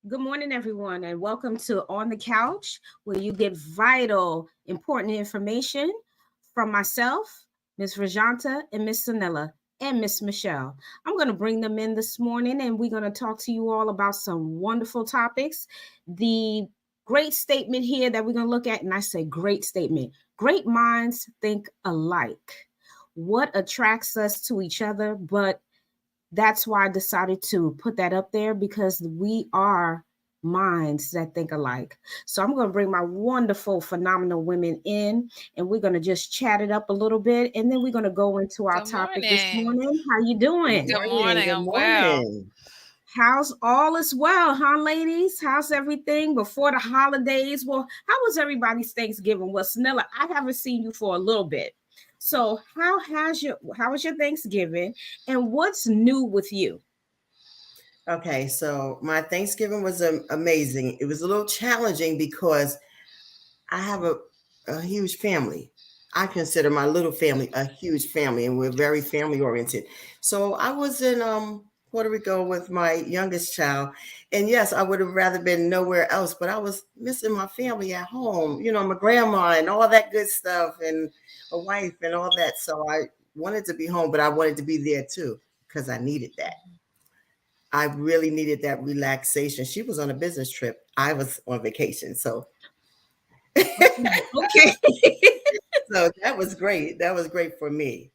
Good morning, everyone, and welcome to On the Couch, where you get vital, important information from myself, Miss Rajanta, and Miss Sanella, and Miss Michelle. I'm going to bring them in this morning, and we're going to talk to you all about some wonderful topics. The great statement here that we're going to look at, and I say great statement, great minds think alike. What attracts us to each other, but that's why I decided to put that up there because we are minds that think alike. So I'm going to bring my wonderful, phenomenal women in, and we're going to just chat it up a little bit, and then we're going to go into our Good topic this morning. morning. How you Good doing? Good morning. morning. Good I'm well. morning. How's all is well, huh, ladies? How's everything before the holidays? Well, how was everybody's Thanksgiving? Well, Snella, I haven't seen you for a little bit. So how was your Thanksgiving, and what's new with you? Okay, so my Thanksgiving was amazing. It was a little challenging because I have a huge family. I consider my little family a huge family, and we're very family oriented. So I was in Puerto Rico with my youngest child, and yes, I would have rather been nowhere else, but I was missing my family at home. You know, my grandma and all that good stuff, and a wife and all that. So I wanted to be home, but I wanted to be there too because I needed that. I really needed that relaxation. She was on a business trip. I was on vacation. So Okay. so that was great. That was great for me.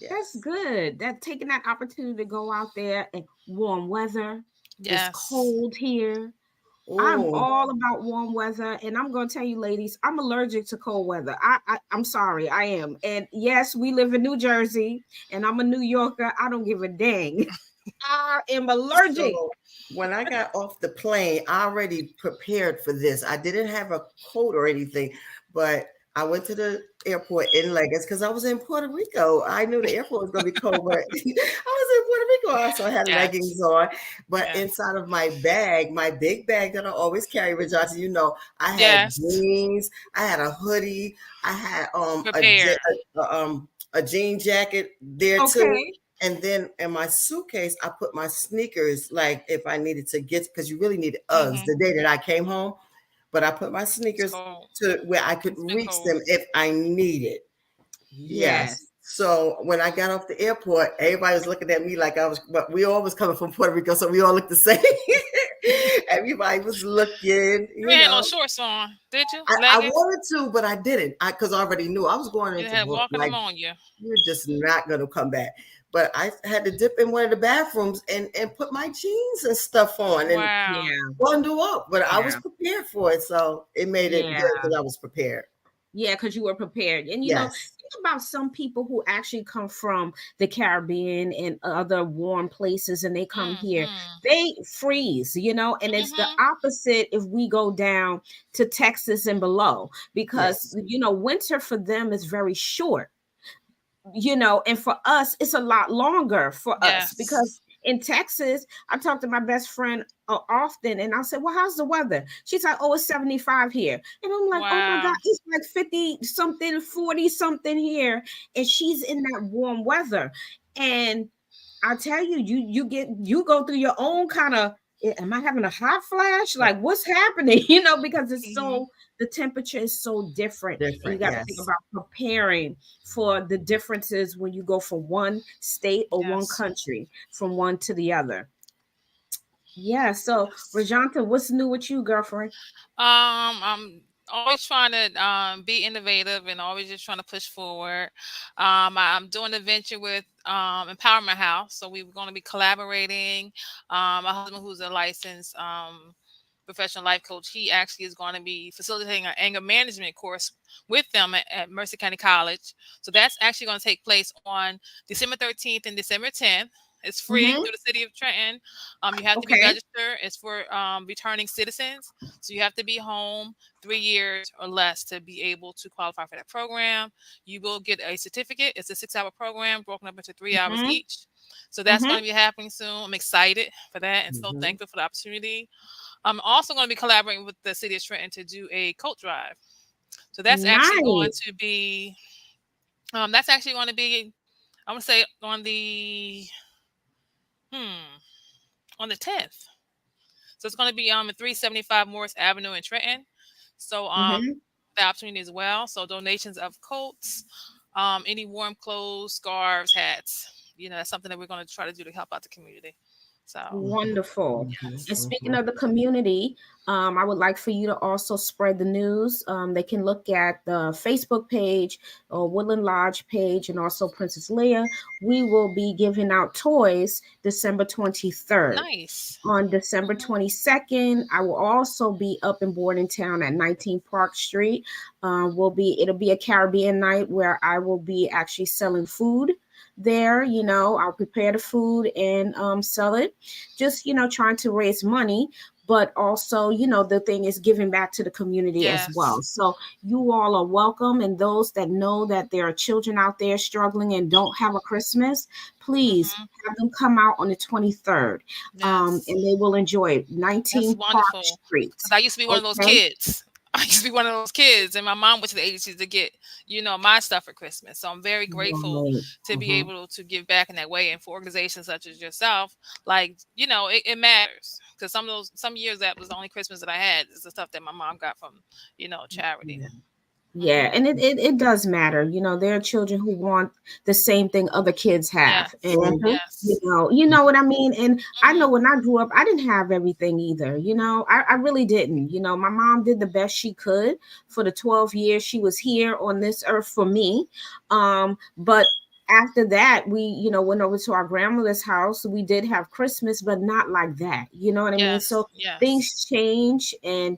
That's Yes. good. That taking that opportunity to go out there and warm weather. It's Yes. cold here. I'm Oh, all about warm weather, and I'm gonna tell you, ladies, I'm allergic to cold weather. I'm sorry, I am. And yes, we live in New Jersey, and I'm a New Yorker. I don't give a dang. I am allergic. so when I got off the plane, I already prepared for this. I didn't have a coat or anything, but I went to the airport in leggings because I was in Puerto Rico. I knew the airport was going to be cold, but I was in Puerto Rico, so I had Yes. leggings on. But Yes. inside of my bag, my big bag that I always carry, Rajata, I had Yes. jeans, I had a hoodie, I had Prepared. a jean jacket there too. Okay. And then in my suitcase, I put my sneakers, like if I needed to get, because you really needed Uggs Mm-hmm. the day that I came home. But I put my It's sneakers cold. to where I could It's been reach cold. them if I needed. Yes. Yes. So when I got off the airport, everybody was looking at me like I was, but we all was coming from Puerto Rico, so we all looked the same. Everybody was looking, You ain't had no shorts on, did you? I Leggings? wanted to, but I didn't. Because I already knew I was going You into had walking like pneumonia. you're just not gonna come back. But I had to dip in one of the bathrooms and put my jeans and stuff on and Wow. Yeah. bundle up. But I was Yeah. prepared for it, so it made it good Yeah. because I was prepared. Yeah, because you were prepared. And Yes. think about some people who actually come from the Caribbean and other warm places and they come here, Mm-hmm. they freeze, and it's the Mm-hmm. opposite if we go down to Texas and below, because, Yes. winter for them is very short, and for us it's a lot longer for us Yes. because in Texas I talk to my best friend often, and I said, well, how's the weather? She's like, oh, it's 75 here, and I'm like, oh my god, Wow. it's like 50 something, 40 something here, and she's in that warm weather. And I tell you, you go through your own kind of, am I having a hot flash? Like, what's happening? Because it's Mm-hmm. so, the temperature is so different, and you Different. got to think Yes. about preparing for the differences when you go from one state or one Yes. country from one to the other. Yeah. So, Yes. Rajanta, what's new with you, girlfriend? I'm always trying to be innovative and always just trying to push forward. I'm doing a venture with Empowerment House, so we're going to be collaborating. My husband, who's a licensed professional life coach, he actually is going to be facilitating an anger management course with them at Mercer County College. So that's actually going to take place on December 13th and December 10th. It's free Mm-hmm. through the city of Trenton. You have to be Okay. registered. It's for returning citizens. So you have to be home 3 years or less to be able to qualify for that program. You will get a certificate. It's a 6-hour program broken up into 3 hours Mm-hmm. each. So that's Mm-hmm. going to be happening soon. I'm excited for that and so Hmm. thankful for the opportunity. I'm also going to be collaborating with the city of Trenton to do a coat drive. So that's actually going Nice. to be, that's actually going to be, I want to say on the, hmm, on the 10th. So it's going to be at 375 Morris Avenue in Trenton. So the opportunity as well. So donations of coats, any warm clothes, scarves, hats. That's something that we're going to try to do to help out the community. So wonderful. yes. And speaking of the community, I would like for you to also spread the news. They can look at the Facebook page or Woodland Lodge page and also Princess Leah. We will be giving out toys December 23rd. Nice. On December 22nd, I will also be up in Bordentown at 19 Park Street. It'll be a Caribbean night where I will be actually selling food there. I'll prepare the food and sell it, just trying to raise money, but also the thing is giving back to the community as well. So you all are welcome, and those that know that there are children out there struggling and don't have a Christmas, please have them come out on the 23rd. And they will enjoy 19 Park Street. I used to be one of those kids. I used to be one of those kids, and my mom went to the agencies to get, my stuff for Christmas. So I'm very grateful to be able to give back in that way. And for organizations such as yourself, it matters, because some years that was the only Christmas that I had is the stuff that my mom got from, charity. Yeah, and it does matter. There are children who want the same thing other kids have. Yes. And Yes. you know what I mean? And I know when I grew up, I didn't have everything either. I really didn't. My mom did the best she could for the 12 years she was here on this earth for me. But after that, we, went over to our grandmother's house. We did have Christmas, but not like that. You know what I mean? So things change, and,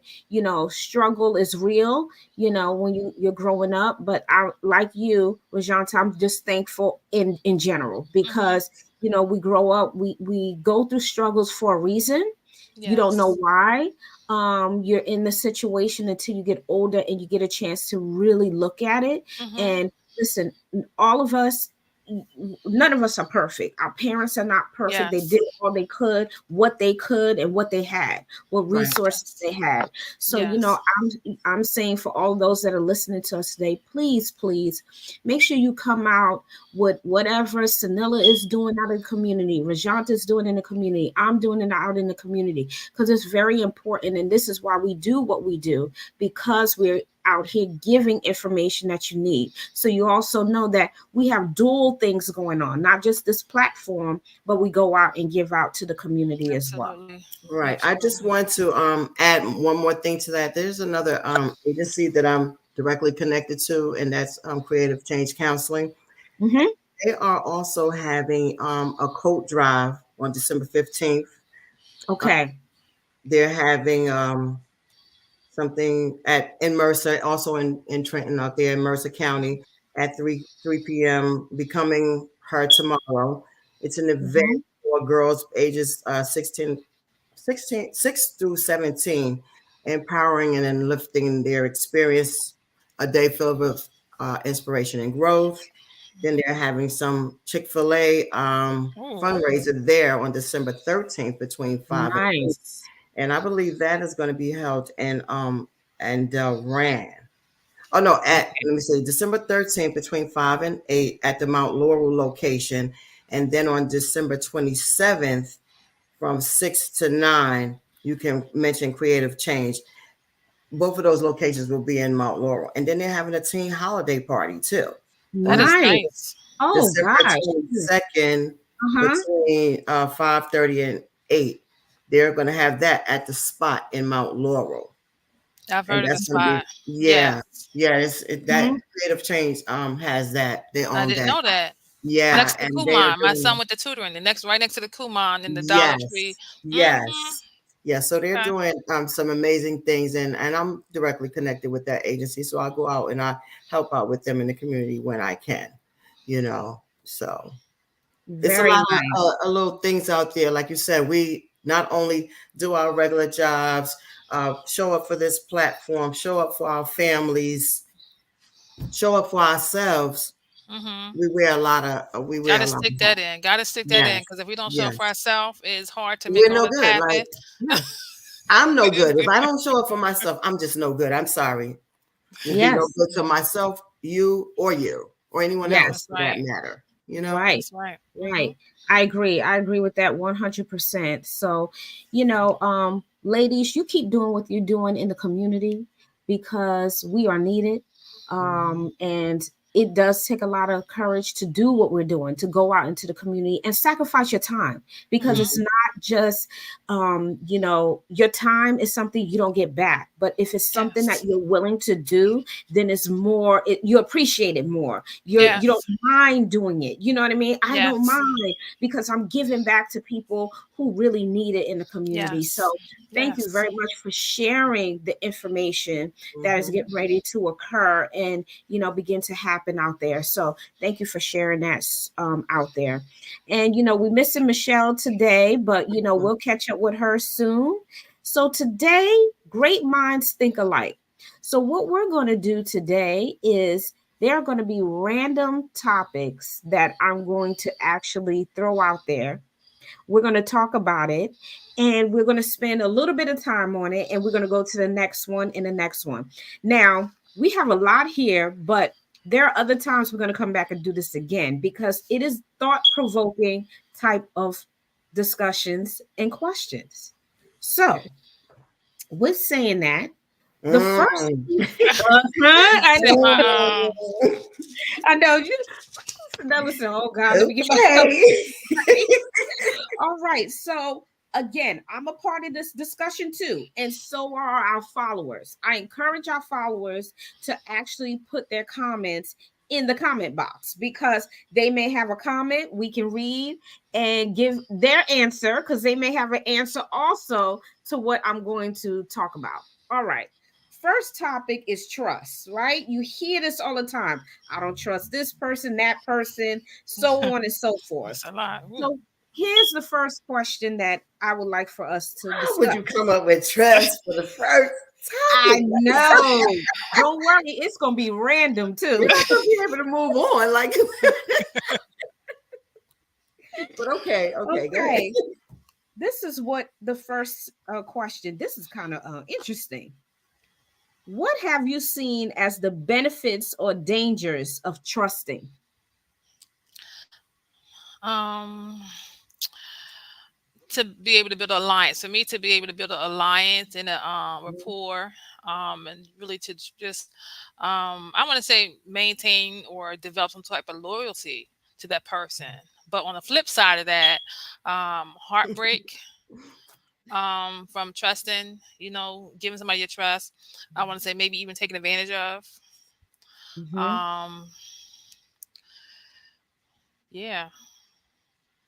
struggle is real, when you're growing up. But I, like you, Rajanta, I'm just thankful in general, because, we grow up, we go through struggles for a reason. You don't know why. You're in the situation until you get older and you get a chance to really look at it. And listen, all of us, none of us are perfect. Our parents are not perfect. They did all they could, what they could, and what they had, what resources they had. So, I'm saying for all those that are listening to us today, please make sure you come out with whatever Sanilla is doing out in the community, Rajanta is doing in the community, I'm doing it out in the community, because it's very important. And this is why we do what we do, because we're out here giving information that you need. So you also know that we have dual things going on, not just this platform, but we go out and give out to the community as well. Right. I just want to add one more thing to that. There's another agency that I'm directly connected to, and that's Creative Change Counseling. They are also having a coat drive on December 15th. Okay. They're having something in Mercer, also in Trenton, out there in Mercer County, at 3 p.m. Becoming Her Tomorrow. It's an event for girls ages 6 through 17, empowering and enlifting their experience, a day filled with inspiration and growth. Then they're having some Chick-fil-A fundraiser there on December 13th between 5 and 8. And I believe that is going to be held in Delran. Oh no, let me see, December 13th between 5 and 8 at the Mount Laurel location. And then on December 27th from 6 to 9, you can mention Creative Change. Both of those locations will be in Mount Laurel. And then they're having a teen holiday party too. That is nice. Oh, December 22nd between 5:30 and 8. They're going to have that at the spot in Mount Laurel. I've heard of the spot. That Creative Change has that. They own that. I didn't know that. Yeah, next to Kumon. My son went to tutoring. Right next to the Kumon in the Dollar Tree. Yes. So they're doing some amazing things, and I'm directly connected with that agency. So I go out and I help out with them in the community when I can. So it's a lot of little things out there. Like you said, we not only do our regular jobs, show up for this platform, show up for our families, show up for ourselves. We wear a lot of. Gotta stick that in. Because if we don't show up for ourselves, it's hard to make all this happen. I'm no good. If I don't show up for myself, I'm just no good. I'm sorry. Yes. No good to myself, you, or anyone else for that matter. Right. That's right. Right. I agree with that 100%. So, ladies, you keep doing what you're doing in the community because we are needed. And it does take a lot of courage to do what we're doing, to go out into the community and sacrifice your time, because it's not just, your time is something you don't get back. But if it's something that you're willing to do, then it's more, you appreciate it more. You don't mind doing it. You know what I mean? I don't mind, because I'm giving back to people who really need it in the community. So thank you very much for sharing the information that is getting ready to occur and, begin to happen out there. So thank you for sharing that out there. And, we're missing Michelle today, but, we'll catch up with her soon. So today, great minds think alike. So what we're going to do today is there are going to be random topics that I'm going to actually throw out there. We're going to talk about it, and we're going to spend a little bit of time on it, and we're going to go to the next one and the next one. Now, we have a lot here, but there are other times we're going to come back and do this again, because it is thought-provoking type of discussions and questions. So, with saying that, the first, I know you. Now listen, oh God, let me get myself. All right, so again, I'm a part of this discussion too, and so are our followers. I encourage our followers to actually put their comments in the comment box, because they may have a comment we can read and give their answer, because they may have an answer also to what I'm going to talk about. All right. First topic is trust, right? You hear this all the time. I don't trust this person, that person, so on and so forth. That's a lot. So here's the first question that I would like for us to discuss. How would you come up with trust for the first I know. Don't worry, it's gonna be random too. You're not gonna be able to move on, like. But okay. Go ahead. This is what the first question. This is kind of interesting. What have you seen as the benefits or dangers of trusting? To be able to build an alliance. For me, to be able to build an alliance and a rapport, and really to just, I want to say, maintain or develop some type of loyalty to that person. But on the flip side of that, heartbreak from trusting, giving somebody your trust. I want to say maybe even taking advantage of.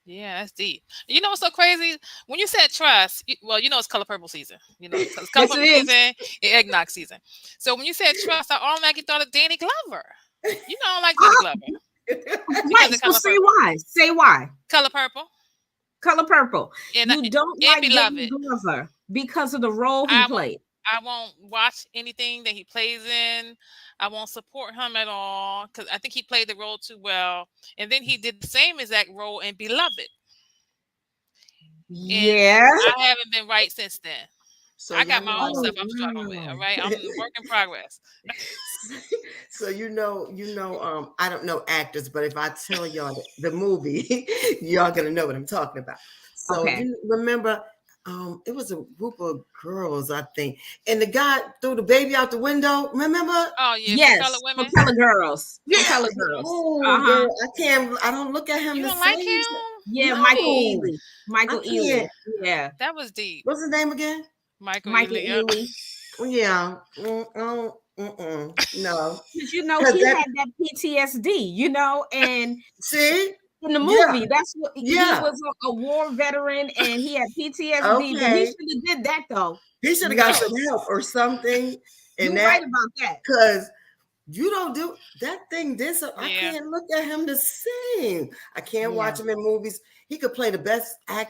Yeah, that's deep. You know what's so crazy? When you said trust, it's Color Purple season. It's Color Purple season and eggnog season. So when you said trust, I automatically thought of Danny Glover. I don't like Danny Glover. Right, so say why. Say why. Color Purple. Color Purple. And you don't like Danny Glover because of the role he played. I won't watch anything that he plays in. I won't support him at all, because I think he played the role too well. And then he did the same exact role in Beloved. Yeah. I haven't been right since then. So I got my own stuff I'm struggling with. All right. I'm a work in progress. So I don't know actors, but if I tell y'all the movie, y'all gonna know what I'm talking about. So you remember, it was a group of girls, I think, and the guy threw the baby out the window. Remember? Oh yeah, yes, Color Women, Color Girls. Yeah, Color Girls. Oh, girl, I don't look at him. You the don't same. like him? Yeah, no. Michael Ealy. Yeah, that was deep. What's his name again? Michael Ealy. Yeah. No. Because he had that PTSD, and see. In the movie, that's what he was a war veteran and he had PTSD. Okay. But he should have did that though. He should have got some help or something. You're right about that. Because you don't do that thing. I can't look at him the same. I can't watch him in movies. He could play the best a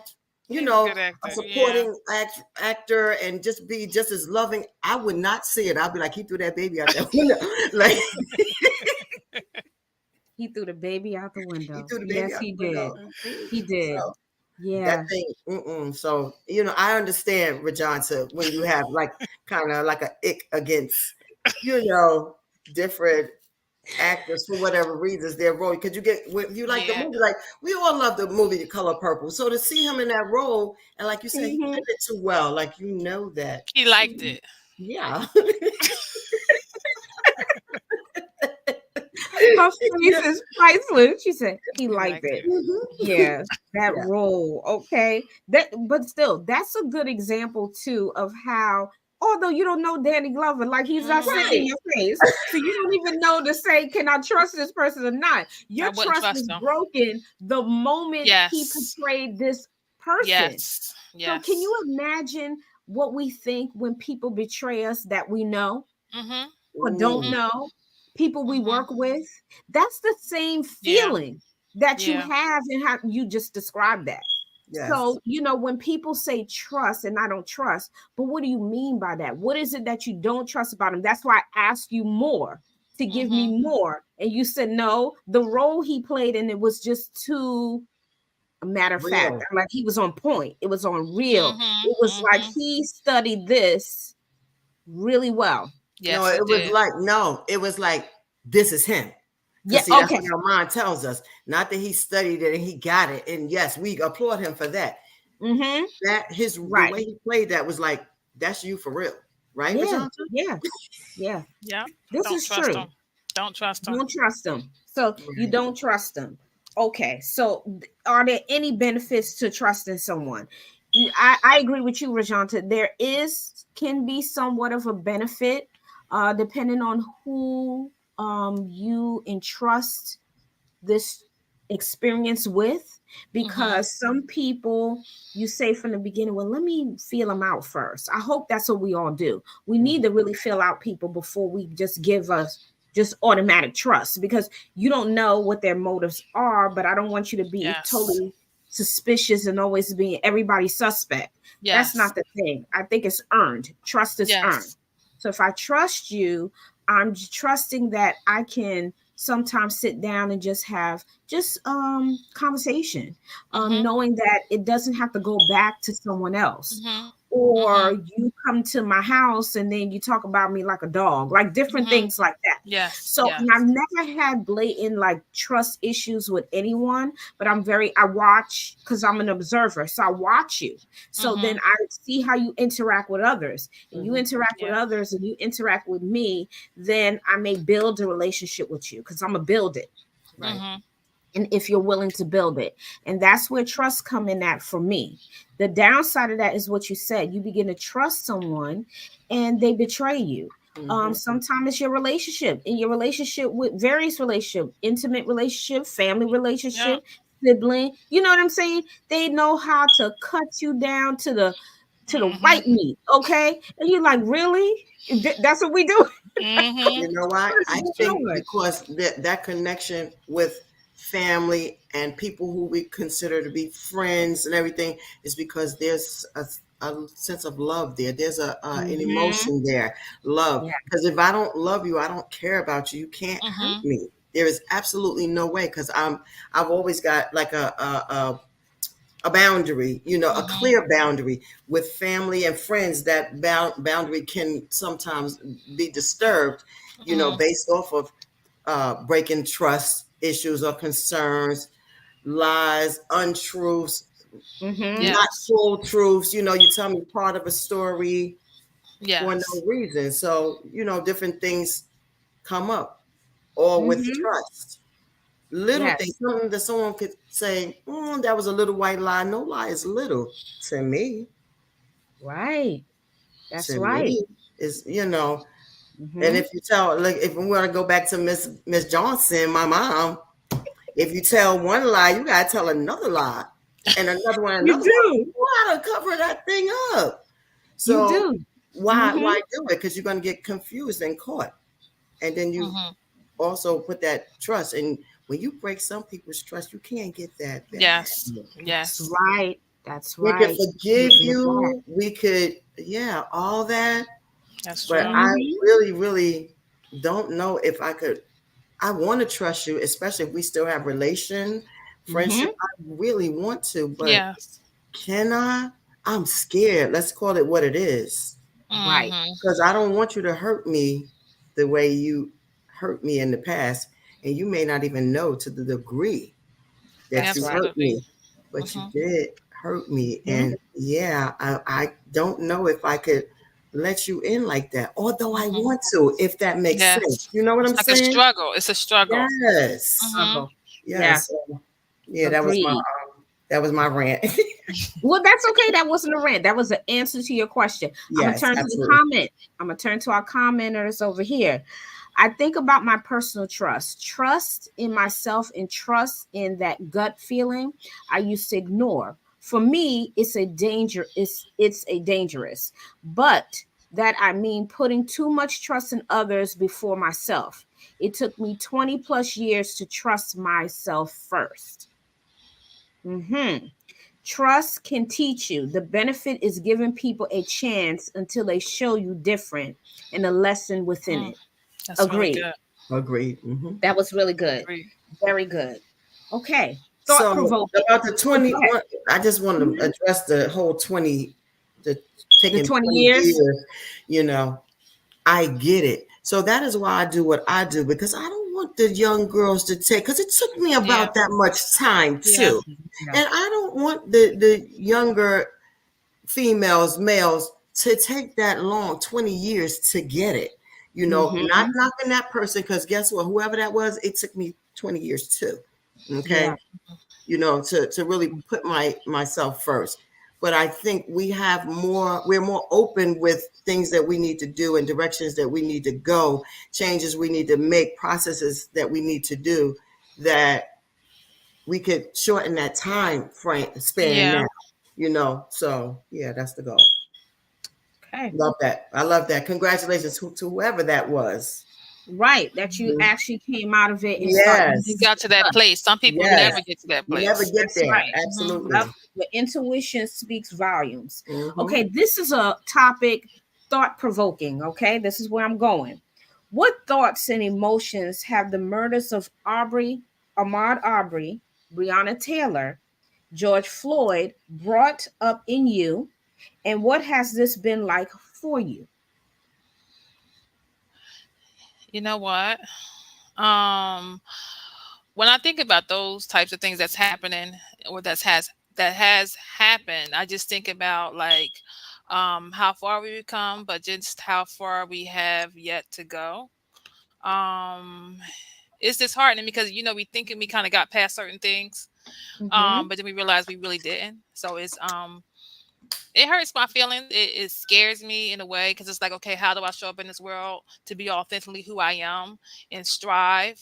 supporting actor and just be just as loving. I would not see it. I'd be like, he threw that baby out that window. Like. He threw the baby out the window. He threw the baby out he the window. He did. So, that thing. So I understand, Rajanta, when you have kind of like a ick against, different actors for whatever reasons their role, because you like the Yeah. movie, like we all love the movie The Color Purple, so to see him in that role, and like you said, he Mhm. did it too well, like that He liked it. yeah. Her face is priceless. She said he He liked liked it. it. Yeah, that Yeah. role. Okay. But still, that's a good example too of how, although you don't know Danny Glover, like he's not sitting in Right. your face, so you don't even know to say, can I trust this person or not? Your I wouldn't trust trust is him. broken the moment he Yes. portrayed this person. Yes. So can Yes. you imagine what we think when people betray us that we know Mhm. or don't Ooh, know? People we Mhm. work with, that's the same Yeah. feeling that you Yeah. have and how you just described that. yes. So, when people say trust and I don't trust, but what do you mean by that? What is it that you don't trust about him? That's why I asked you more to give Mhm. me more. And you said no, the role he played and it was just too, a matter of fact, Real. like he was on point. It was on real. Mhm. It was like Mhm. he studied this really well. No, Yes, he it was did. like, no, it was like, this is him. Yeah, Because see, that's okay. what our mind tells us. Not that he studied it and he got it. And yes, we applaud him for that. Mm-hmm. That the Right. way he played that was like, that's you for real. Right, Yeah, Rajanta? yeah, yeah. Yeah. This Don't is trust true. him. Don't trust him. Don't trust them. So you Right. don't trust them. Okay. So are there any benefits to trusting someone? I agree with you, Rajanta. There can be somewhat of a benefit, depending on who you entrust this experience with, Mhm. because some people, you say from the beginning, well, let me feel them out first. I hope that's what we all do. We need Mhm. to really feel out people before we just give us just automatic trust, because you don't know what their motives are. But I don't want you to be Yes. totally suspicious and always being everybody's suspect. That's Yes. not the thing. I think it's earned. Trust is earned. Yes. So if I trust you, I'm trusting that I can sometimes sit down and just have just conversation, Mhm. knowing that it doesn't have to go back to someone else, Mhm. or Mhm. you come to my house and then you talk about me like a dog, like different Mhm. things like that. Yes. So, and I've Yes. never had blatant like trust issues with anyone, but I watch, because I'm an observer. So I watch you. So then Mhm. I see how you interact with others, and you Mhm. interact with Yes. others and you interact with me. Then I may build a relationship with you because I'm going to build it. Right. Mhm. And if you're willing to build it, and that's where trust come in at for me. The downside of that is what you said. You begin to trust someone and they betray you. Mhm. Sometimes it's your relationship, in your relationship with various relationship, intimate relationship, family Yeah. relationship, sibling, you know what I'm saying? They know how to cut you down to the Mhm. white meat. Okay. And you're like, really? That's what we do. Mhm. You know why? I think Lord. because that connection with family and people who we consider to be friends and everything is because there's a sense of love there. There's an Mhm. emotion there, love. Yeah. Because if I don't love you, I don't care about you. You can't hurt Mhm. me. There is absolutely no way. Because I've always got like a boundary, a Mhm. clear boundary with family and friends. That boundary can sometimes be disturbed, Mhm. based off of breaking trust issues or concerns, lies, untruths, Mhm. not Yes. full truths. You tell me part of a story for Yes. no reason. So, different things come up, all with Mhm. trust. Little things, Yes. something that someone could say, that was a little white lie. No lie is little to me. Right. That's To right. me, is and Mhm. if you tell, like, if we want to go back to Miss Johnson, my mom, if you tell one lie, you gotta tell another lie, and another one, You another one. do. You gotta cover that thing up. You So do. why Mhm. why do it? Because you're gonna get confused and caught, and then you Mhm. also put that trust. And when you break some people's trust, you can't get that back. Yes. That's Yes. right. That's We could right. forgive Getting it back. you. We could, yeah, all that. That's But true. I Mhm. really, really don't know if I could. I want to trust you, especially if we still have friendship. Mhm. I really want to, but Yes. can I? I'm scared. Let's call it what it is. Right. Mhm. Because I don't want you to hurt me the way you hurt me in the past, and you may not even know to the degree that you hurt Absolutely. me, but Mhm. you did hurt me. Mhm. And yeah, I don't know if I could let you in like that, although I Mhm. want to, if that makes sense. Yes. You know what It's I'm like a saying? struggle. It's a struggle. Yes. Mhm. Yeah, Yes. Yeah, agreed. that was my rant. Well, that's okay. That wasn't a rant. That was an answer to your question. I'm gonna Yes, turn to the absolutely. comment. I'm gonna turn to our commenters over here. I think about my personal trust in myself, and trust in that gut feeling I used to ignore. For me, it's a danger. It's a dangerous, but that I mean putting too much trust in others before myself. It took me 20 plus years to trust myself first. Hmm. Trust can teach you. The benefit is giving people a chance until they show you different, and a lesson within Mm, it. that's really Agreed. good. Agreed. Hmm. That was really good. Agree. Very good. Okay. Thought So provoking. about the Oh, go ahead. 21, I just want to Mhm. address the whole 20, the The taking 20 20 years. years, you know. I get it. So that is why I do what I do, because I don't want the young girls to take, because it took me Yeah. about that much time Yeah. too. Yeah. And I don't want the younger females, males to take that long, 20 years to get it. You know, not Hmm. knocking that person, because guess what? Whoever that was, it took me 20 years too. Yeah. Okay. You know, to really put myself first. But I think we're more open with things that we need to do and directions that we need to go, changes we need to make, processes that we need to do, that we could shorten that time frame span Yeah. now, you know. So yeah, that's the goal. Okay. Love that. I love that. Congratulations to whoever that was. Right. That you Mhm. actually came out of it and start You Yes. using got to that your gut. place. Some people Yes. never get to that You never place. get That's there. right. Mhm. Absolutely. Yep. The intuition speaks volumes. Hmm. Okay, this is a topic, thought provoking. Okay, this is where I'm going. What thoughts and emotions have the murders of Ahmaud Arbery, Breonna Taylor, George Floyd brought up in you, and what has this been like for you? You know what? Um, when I think about those types of things that's happening or that has happened, I just think about like how far we've come, but just how far we have yet to go. Um, it's disheartening because we thinking we kind of got past certain things, Mm-hmm. but then we realize we really didn't. So it hurts my feelings. It scares me in a way because it's like, okay, how do I show up in this world to be authentically who I am and strive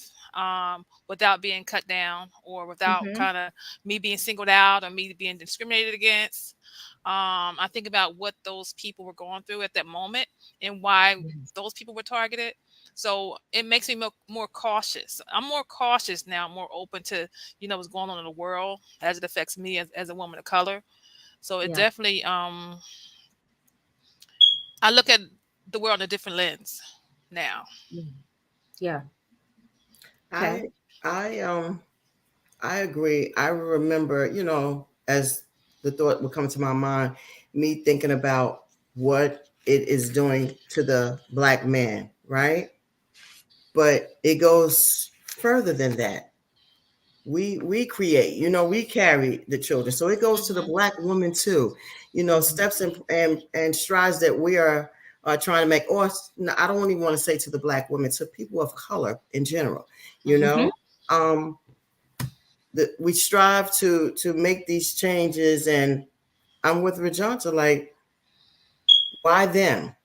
without being cut down or without Mm-hmm. kind of me being singled out or me being discriminated against. I think about what those people were going through at that moment and why those people were targeted. So it makes me more cautious. I'm more cautious now, more open to, what's going on in the world as it affects me as a woman of color. So it Yeah. definitely I look at the world in a different lens now. Yeah. Okay. I I I agree. I remember, as the thought would come to my mind, me thinking about what it is doing to the Black man, right? But it goes further than that. We create, we carry the children. So it goes to the Mhm. Black woman too. Mhm. Steps and strides that we are trying to make, or I don't even want to say to the Black women, to people of color in general, you Mhm. Mm-hmm. know. That we strive to make these changes, and I'm with Rajanta, like, why them?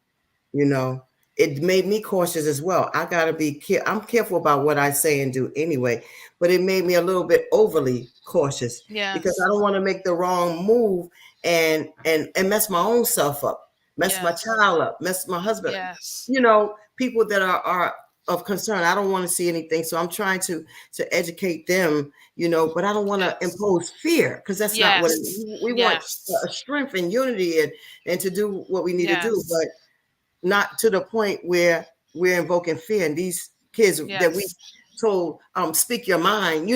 You know, it made me cautious as well. I gotta be I'm careful about what I say and do anyway, but it made me a little bit overly cautious because I Yes. don't want to make the wrong move and mess my own self up, mess my Yes. child up, mess my husband. Yes. People that are of concern. I don't want to see anything, so I'm trying to educate them. But I don't want to Yes. impose fear, because that's not what Yes. we want. A Yes. strength and unity, and to do what we need to do, Yes. but not to the point where we're invoking fear. And these kids that we Yes. told, speak your mind,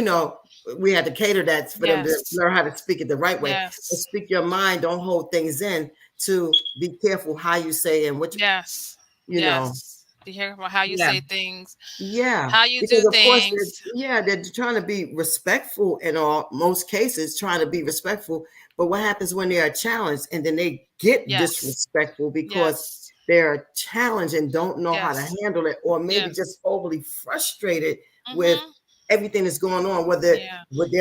we had to cater that for them to Yes. learn how to speak it the right way. But Yes. speak your mind, don't hold things in, to be careful how you say and what Yes. you know. Yes. to hear about how you Yeah. say things, Yeah, how you do because of course things. they're trying to be respectful in all most cases, trying to be respectful. But what happens when they are challenged and then they get Yes. disrespectful because Yes. they're challenged and don't know how to Yes. handle it, or maybe Yes. just overly frustrated with Mhm. everything that's going on, whether Yeah. with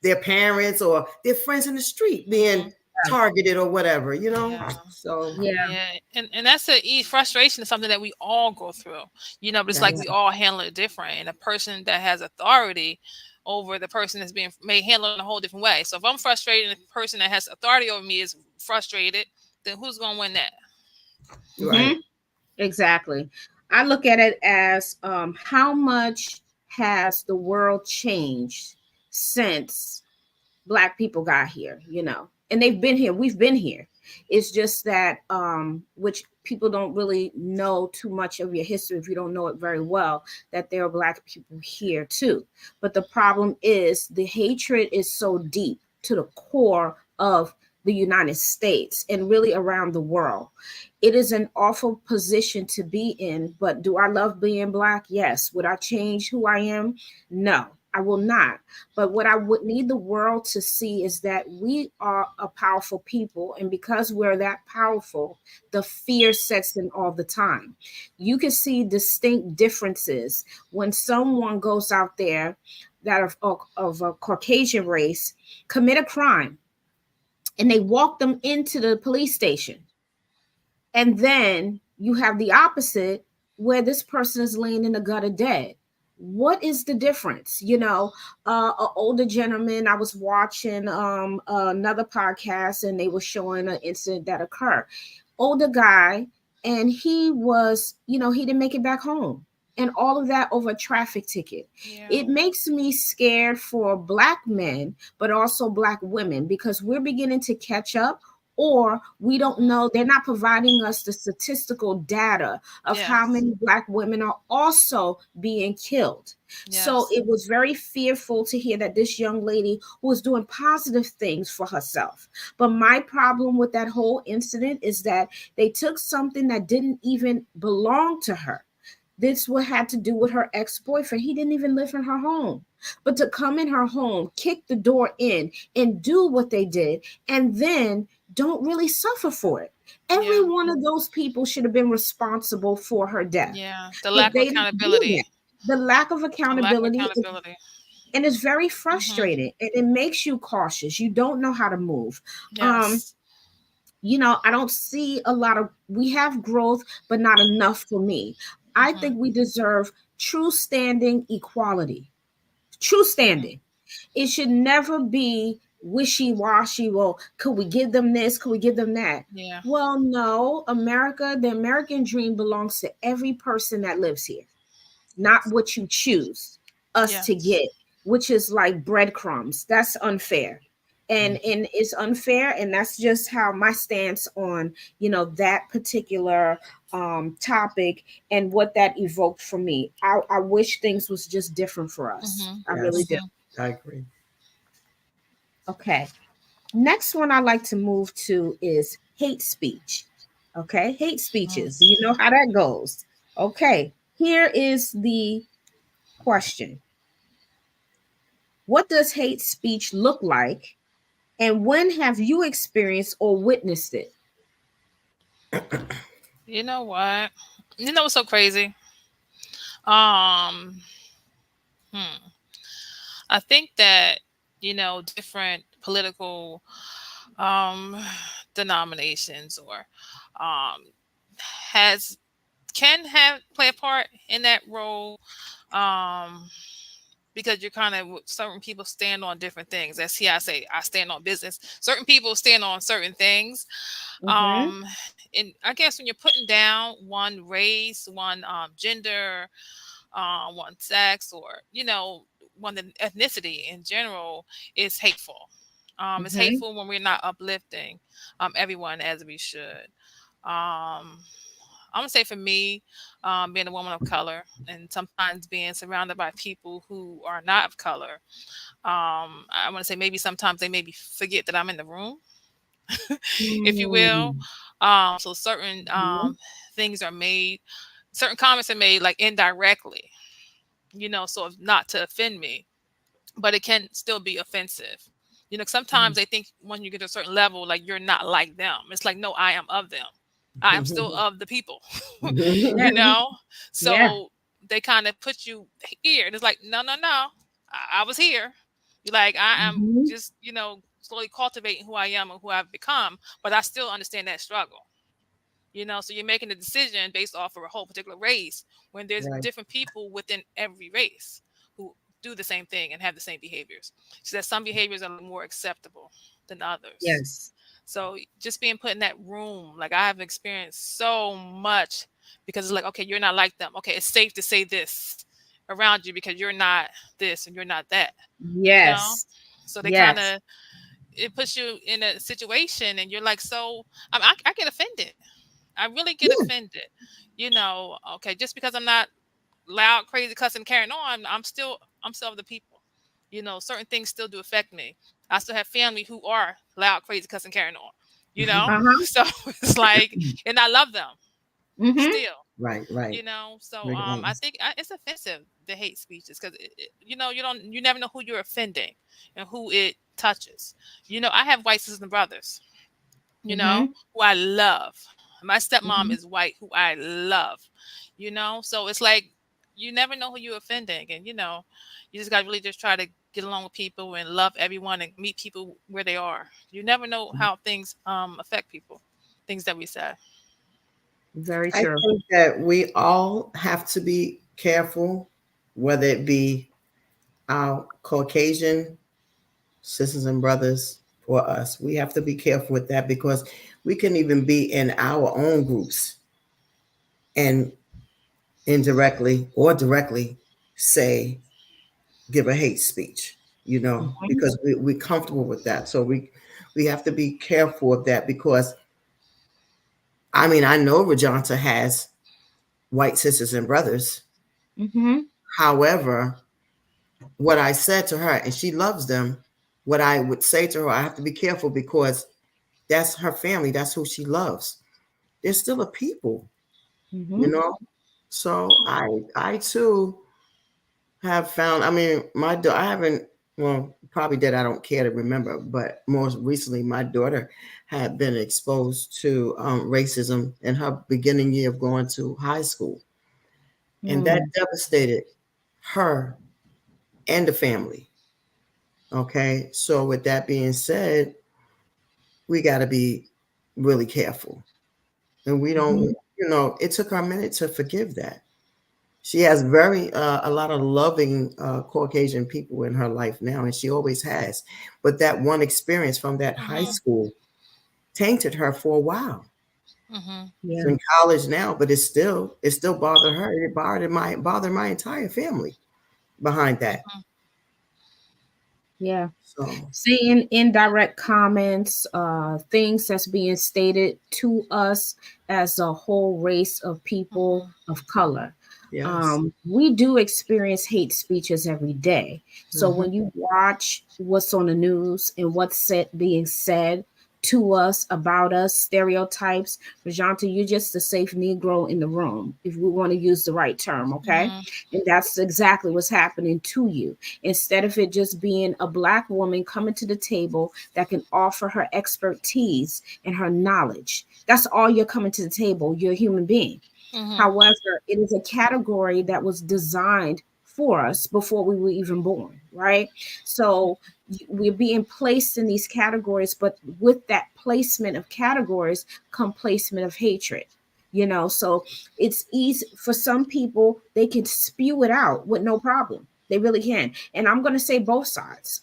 their parents or their friends in the street being Mhm. targeted or whatever, you know. Yeah. So Yeah. Yeah, and that's frustration is something that we all go through, but it's like yes, we all handle it different. And a person that has authority over the person that's being may handle it in a whole different way. So if I'm frustrated and the person that has authority over me is frustrated, then who's gonna win that? right. Mhm. Exactly. I look at it as how much has the world changed since Black people got here, and they've been here. We've been here. It's just that which people don't really know too much of your history if you don't know it very well, that there are Black people here too. But the problem is the hatred is so deep to the core of the United States and really around the world. It is an awful position to be in, but do I love being Black? Yes. Would I change who I am? No, I will not. But what I would need the world to see is that we are a powerful people. And because we're that powerful, the fear sets in all the time. You can see distinct differences when someone goes out there that of a Caucasian race, commit a crime, and they walk them into the police station. And then you have the opposite where this person is laying in the gutter dead. What is the difference? An older gentleman, I was watching another podcast and they were showing an incident that occurred. Older guy, and he didn't make it back home. And all of that over a traffic ticket. Yeah. It makes me scared for Black men, but also Black women, because we're beginning to catch up, or we don't know. They're not providing us the statistical data of how Yes. many Black women are also being killed. So Yes. it was very fearful to hear that this young lady who was doing positive things for herself. But my problem with that whole incident is that they took something that didn't even belong to her. This what had to do with her ex-boyfriend. He didn't even live in her home. But to come in her home, kick the door in, and do what they did, and then don't really suffer for it. Every Yeah. one of those people should have been responsible for her death. Yeah. The But lack of they didn't do that. accountability. The lack of The lack of accountability, accountability. and it's very Hmm. frustrating, and it makes you cautious. You don't know how to move. Um, Yes. I don't see a lot of, we have growth, but not enough for me. I Hmm. think we deserve true standing equality, true standing. It should never be wishy-washy. Well, could we give them this? Could we give them that? Yeah. Well, no, the American dream belongs to every person that lives here, not what you choose us to Yes. get, which is like breadcrumbs. That's unfair. And it's unfair, and that's just how my stance on that particular topic and what that evoked for me. I wish things was just different for us. Hmm. I really Yes, do. Hmm. I agree. Okay. Next one I like to move to is hate speech. Okay, hate speeches. You know how that goes. Okay, here is the question. What does hate speech look like? And when have you experienced or witnessed it? You know what? You know what's so crazy? Um, hmm. I think that different political um denominations or um has can have play a part in that role. Um, because you're kind of certain people stand on different things. That's here I say I stand on business. Certain people stand on certain things. Mm-hmm. Um, and I guess when you're putting down one race, one gender, one sex, or one ethnicity in general, is hateful. It's Mm-hmm. hateful when we're not uplifting everyone as we should. Um, I'm gonna say for me, being a woman of color and sometimes being surrounded by people who are not of color, I want to say maybe sometimes they maybe forget that I'm in the room, if you will. Mm-hmm. So certain things are made certain comments are made like indirectly, so not to offend me, but it can still be offensive. Sometimes they think when you get to a certain level, like you're not like them. It's like, no, I am of them. I am still of the people, Yeah. Yeah. So they kind of put you here. And it's like, no, I was here. You're like, I am Mhm. just, slowly cultivating who I am and who I've become, but I still understand that struggle. So you're making a decision based off of a whole particular race when there's Right. different people within every race who do the same thing and have the same behaviors. So that some behaviors are more acceptable than others. Yes. So just being put in that room, like I have experienced so much, because it's like, okay, you're not like them. Okay, it's safe to say this around you because you're not this and you're not that. Yes. So they kind Yes. of, it puts you in a situation and you're like, so I get offended. I really get Yeah. offended. Okay, just because I'm not loud, crazy, cussing, carrying on, I'm still of the people. Certain things still do affect me. I still have family who are loud, crazy, cussing, carrying on. Uh-huh. So it's like, and I love them Mm-hmm. still. Right. Right. So I think it's offensive, the hate speeches, because you never know who you're offending and who it touches. I have white sisters and brothers, Mm-hmm. who I love. My stepmom Mm-hmm. is white, who I love, so it's like, you never know who you're offending. And, you just got to really just try to get along with people and love everyone and meet people where they are. You never know how things affect people, things that we say. Very I true. think that we all have to be careful, whether it be our Caucasian sisters and brothers or us. We have to be careful with that because we can even be in our own groups and indirectly or directly say, give a hate speech, Mhm. because we're comfortable with that. So we have to be careful of that because I mean, I know Rajanta has white sisters and brothers. Mhm. However, what I said to her, and she loves them, what I would say to her, I have to be careful because that's her family. That's who she loves. They're still a people, you Mhm. know? So I too have found, I mean, I haven't, well, probably that I don't care to remember, but most recently, my daughter had been exposed to racism in her beginning year of going to high school. And that Mm. devastated her and the family. Okay. So, with that being said, we got to be really careful. And we don't, Mhm. it took her a minute to forgive that. She has a lot of loving Caucasian people in her life now, and she always has. But that one experience from that high Mm-hmm. school tainted her for a while. Mm-hmm. She's Yeah. in college now, but it still bothered her. It bothered my entire family behind that. Mm-hmm. Yeah. So Seeing indirect comments, things that's being stated to us as a whole race of people Mm-hmm. of color. yes. We do experience hate speeches every day. So Hmm. when you watch what's on the news and being said to us about us, stereotypes, Rajanta, you're just a safe Negro in the room, if we want to use the right term, okay? Mm-hmm. And that's exactly what's happening to you. Instead of it just being a Black woman coming to the table that can offer her expertise and her knowledge, that's all you're coming to the table. You're a human being. Mm-hmm. However, it is a category that was designed for us before we were even born, right? So we're being placed in these categories, but with that placement of categories come placement of hatred. So it's easy for some people, they can spew it out with no problem. They really can. And I'm going to say both sides,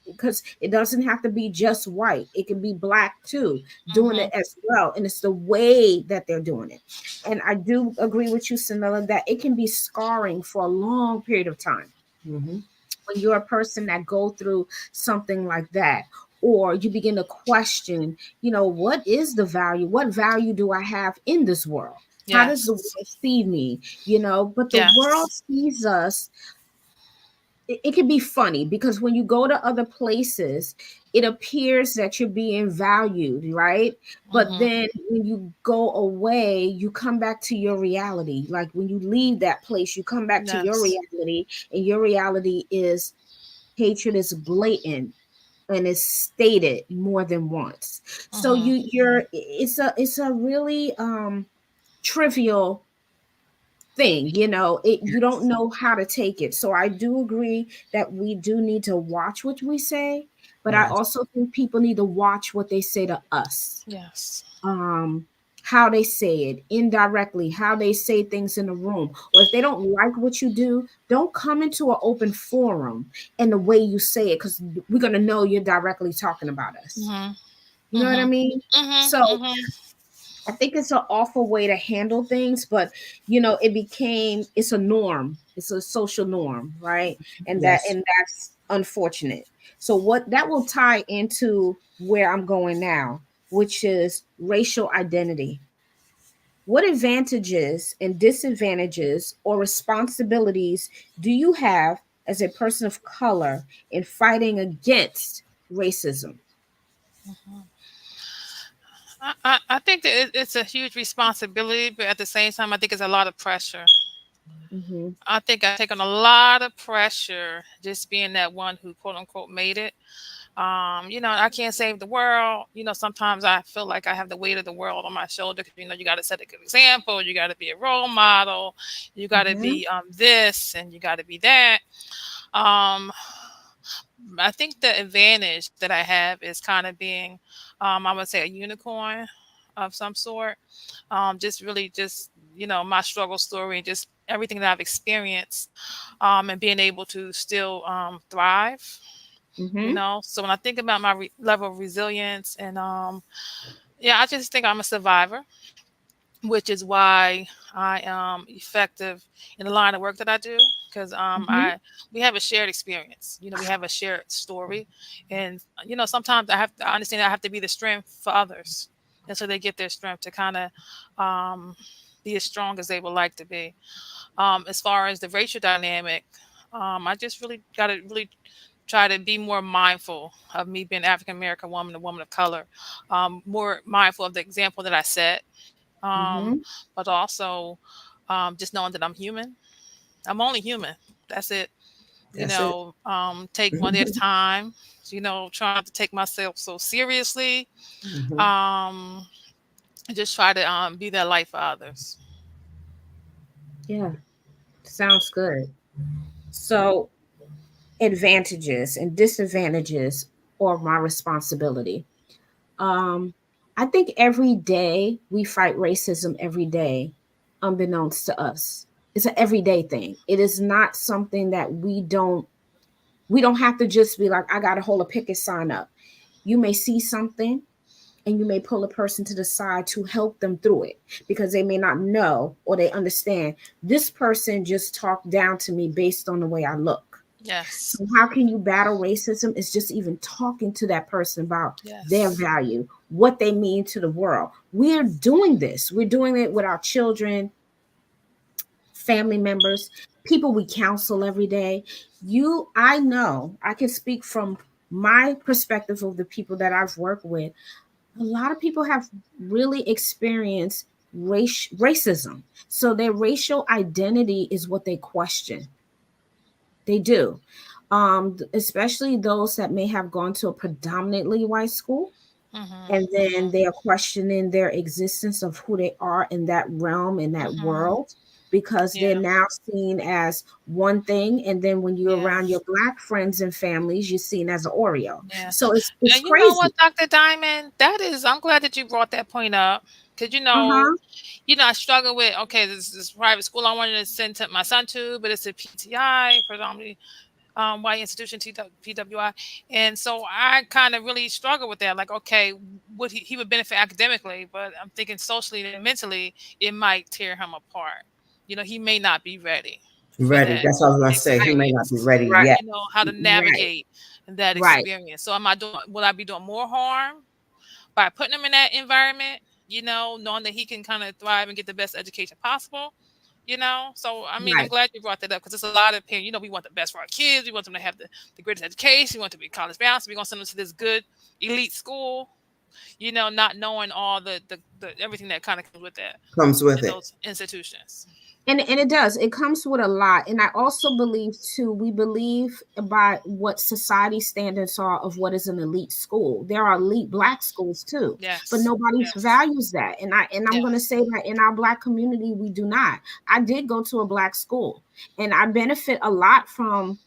because it doesn't have to be just white. It can be Black too, doing Mm-hmm. it as well. And it's the way that they're doing it. And I do agree with you, Samela, that it can be scarring for a long period of time Hmm. when you're a person that go through something like that. Or you begin to question, what is the value? What value do I have in this world? How does the Yes. world see me? But the world Yes. sees us it can be funny because when you go to other places, it appears that you're being valued, right? But then when you go away, you come back to your reality. Like when you leave that place, you come back to your Yes. reality, and your reality is hatred is blatant and is stated more than once. So it's a really trivial thing, you don't know how to take it. So I do agree that we do need to watch what we say, but I Yes. also think people need to watch what they say to us. Yes. How they say it indirectly, how they say things in the room, or if they don't like what you do, don't come into an open forum and the way you say it, because we're going to know you're directly talking about us. You know what I mean? So I think it's an awful way to handle things, but it's a norm. It's a social norm, right? And Yes. that's unfortunate. So what that will tie into where I'm going now, which is racial identity. What advantages and disadvantages or responsibilities do you have as a person of color in fighting against racism? I think that it's a huge responsibility, but at the same time, I think it's a lot of pressure. Mm-hmm. I think I've taken a lot of pressure just being that one who quote unquote made it. I can't save the world. Sometimes I feel like I have the weight of the world on my shoulder. You got to set a good example. You got to be a role model. You got to Mm-hmm. be this, and you got to be that. Um, I think the advantage that I have is kind of being, I would say, a unicorn of some sort. Just really just, my struggle story and just everything that I've experienced, and being able to still thrive. Mm-hmm. So when I think about my level of resilience and I just think I'm a survivor, which is why I am effective in the line of work that I do, because Mm-hmm. we have a shared experience. We have a shared story, and sometimes I understand I have to be the strength for others, and so they get their strength to kind of be as strong as they would like to be. As far as the racial dynamic, I just really got to really try to be more mindful of me being an African American woman, a woman of color, more mindful of the example that I set, um, Mm-hmm. but also just knowing that I'm human. I'm only human. That's it. That's it. Take one day at a time. Try not to take myself so seriously. Mhm. Um, and just try to be that light for others. Yeah, sounds good. So, advantages and disadvantages are my responsibility. Um, I think every day we fight racism every day, unbeknownst to us. It's an everyday thing. It is not something that we don't have to just be like, I gotta hold a picket sign up. You may see something and you may pull a person to the side to help them through it because they may not know or they understand this person just talked down to me based on the way I look. Yes. So how can you battle racism? It's just even talking to that person about their Yes. value, what they mean to the world. We're doing this. We're doing it with our children, family members, people we counsel every day. I know, I can speak from my perspective of the people that I've worked with. A lot of people have really experienced racism. So their racial identity is what they question. They do. Especially those that may have gone to a predominantly white school, Mhm. and then Mhm. they are questioning their existence of who they are in that realm, in that Mhm. world, because they're Yeah. now seen as one thing, and then when you're Yeah. around your black friends and families, you're seen as an Oreo. Yeah. So it's And you know crazy. what, Dr. Diamond? I'm glad that you brought that point up. Because Uh-huh. I struggle with, okay, this private school I wanted to send my son to, but it's a PTI, predominantly white institution, PWI. And so I kind of really struggle with that. Like, okay, would he would benefit academically, but I'm thinking socially and mentally, it might tear him apart. He may not be ready for Ready. that That's what I was gonna say. He may not be experience. ready Right, yet. How to right, navigate that right. experience. So will I be doing more harm by putting him in that environment, knowing that he can kind of thrive and get the best education possible? you know? So, I mean, I'm Right. glad you brought that up because there's a lot of parents, you know, we want the best for our kids. We want them to have the greatest education. We want them to be college bound. So we're going to send them to this good elite school, you know, not knowing all the everything that kind of comes with that Comes with in it. those institutions. And it does. It comes with a lot. And I also believe too, we believe by what society standards are of what is an elite school. There are elite Black schools too, but Yes. nobody Yes. values that. And I'm going to Yes. say that in our Black community, we do not. I did go to a Black school and I benefit a lot from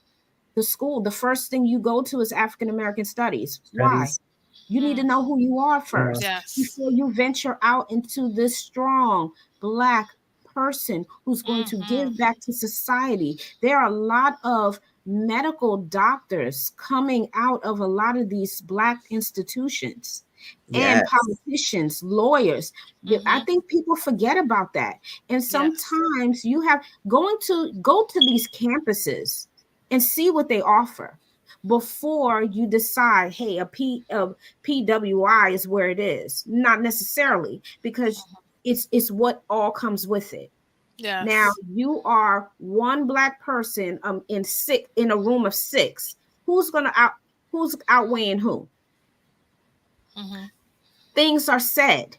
the school. The first thing you go to is African American studies. Why? Studies. You need to know who you are first Yes. before you venture out into this strong Black person who's going to give back to society. There are a lot of medical doctors coming out of a lot of these Black institutions and Yes. politicians, lawyers. I think people forget about that. And sometimes you have go to these campuses and see what they offer before you decide, hey, a PWI is where it is. Not necessarily, because it's what all comes with it. Yes. Now you are one Black person in a room of 6. Who's outweighing who? Things are said.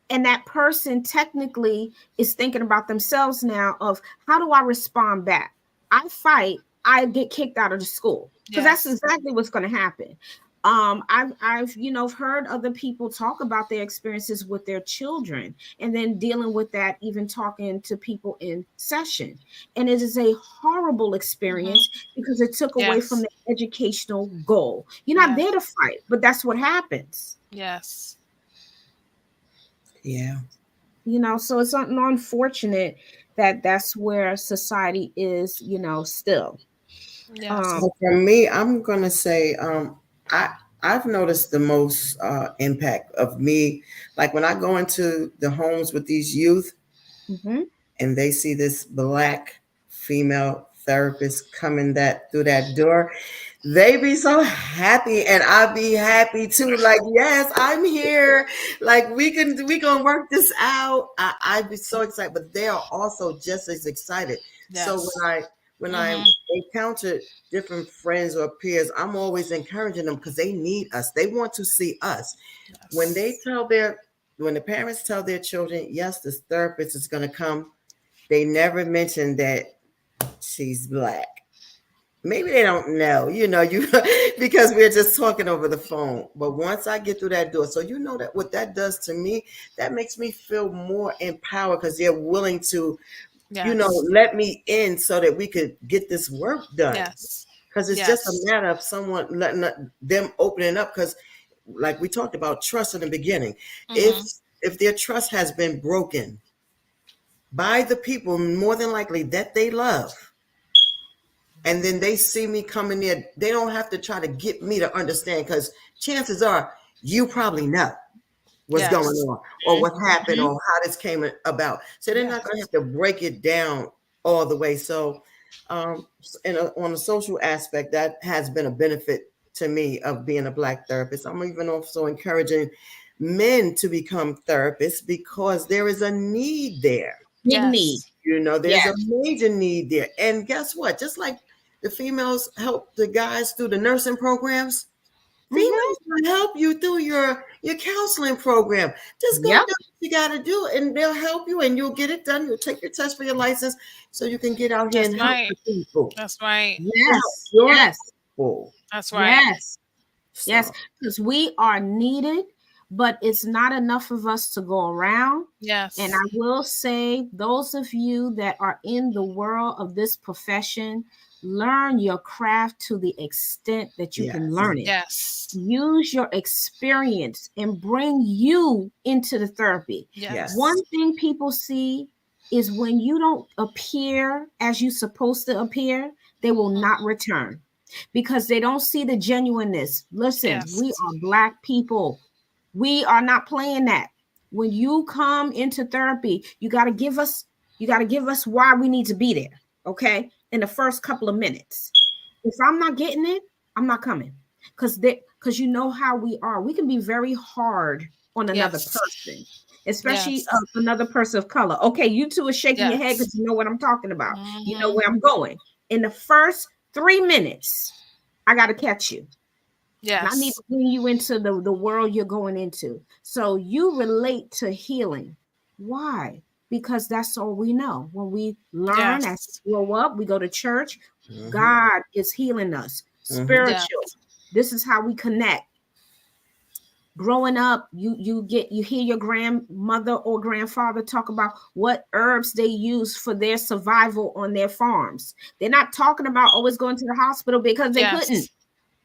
And that person technically is thinking about themselves now of how do I respond back? I fight, I get kicked out of the school. Because that's exactly what's going to happen. I've heard other people talk about their experiences with their children and then dealing with that, even talking to people in session. And it is a horrible experience because it took away from the educational goal. You're not there to fight, but that's what happens. Yes. Yeah. So it's unfortunate that that's where society is, still. So for me, I'm gonna say I've noticed the most impact of me, like when I go into the homes with these youth and they see this Black female therapist coming through that door, they be so happy and I be happy too. Like, yes, I'm here. Like we gonna work this out. I'd be so excited, but they are also just as excited. Yes. So when I encounter different friends or peers, I'm always encouraging them because they need us. They want to see us. When the parents tell their children, yes, this therapist is going to come, they never mention that she's Black. Maybe they don't know, because we're just talking over the phone. But once I get through that door, so that what that does to me, that makes me feel more empowered because they're willing to let me in so that we could get this work done. Yes. Because it's just a matter of someone letting them opening up. Because like we talked about trust in the beginning, if their trust has been broken by the people more than likely that they love, and then they see me coming in, they don't have to try to get me to understand, because chances are you probably know what's going on or what happened or how this came about. So they're not going to have to break it down all the way. So on a social aspect, that has been a benefit to me of being a Black therapist. I'm even also encouraging men to become therapists because there is a need there. Big need. There's a major need there. And guess what? Just like the females help the guys through the nursing programs, females will help you through your counseling program. Just go do what you got to do, and they'll help you, and you'll get it done. You'll take your test for your license so you can get out here and help people. That's right. Yes. That's right. Yes, because we are needed, but it's not enough of us to go around. Yes. And I will say, those of you that are in the world of this profession, learn your craft to the extent that you can learn it. Yes. Use your experience and bring you into the therapy. Yes. One thing people see is when you don't appear as you're supposed to appear, they will not return because they don't see the genuineness. Listen, we are Black people. We are not playing that. When you come into therapy, you got to give us why we need to be there. Okay. In the first couple of minutes. If I'm not getting it, I'm not coming. Because you know how we are. We can be very hard on another person. especially Yes. another person of color. Okay, you two are shaking your head Yes. because you know what I'm talking about. You know Mhm. where I'm going. In the first 3 minutes, I got to catch you. And I need Yes. to bring you into the world you're going into. So you relate to healing. Why? Because that's all we know. When we learn as Yes. we grow up, we go to church, Mhm. God is healing us. Mhm. Yes. Spiritual. This is how we connect. Growing up, you hear your grandmother or grandfather talk about what herbs they use for their survival on their farms. They're not talking about always going to the hospital because they couldn't. Yes.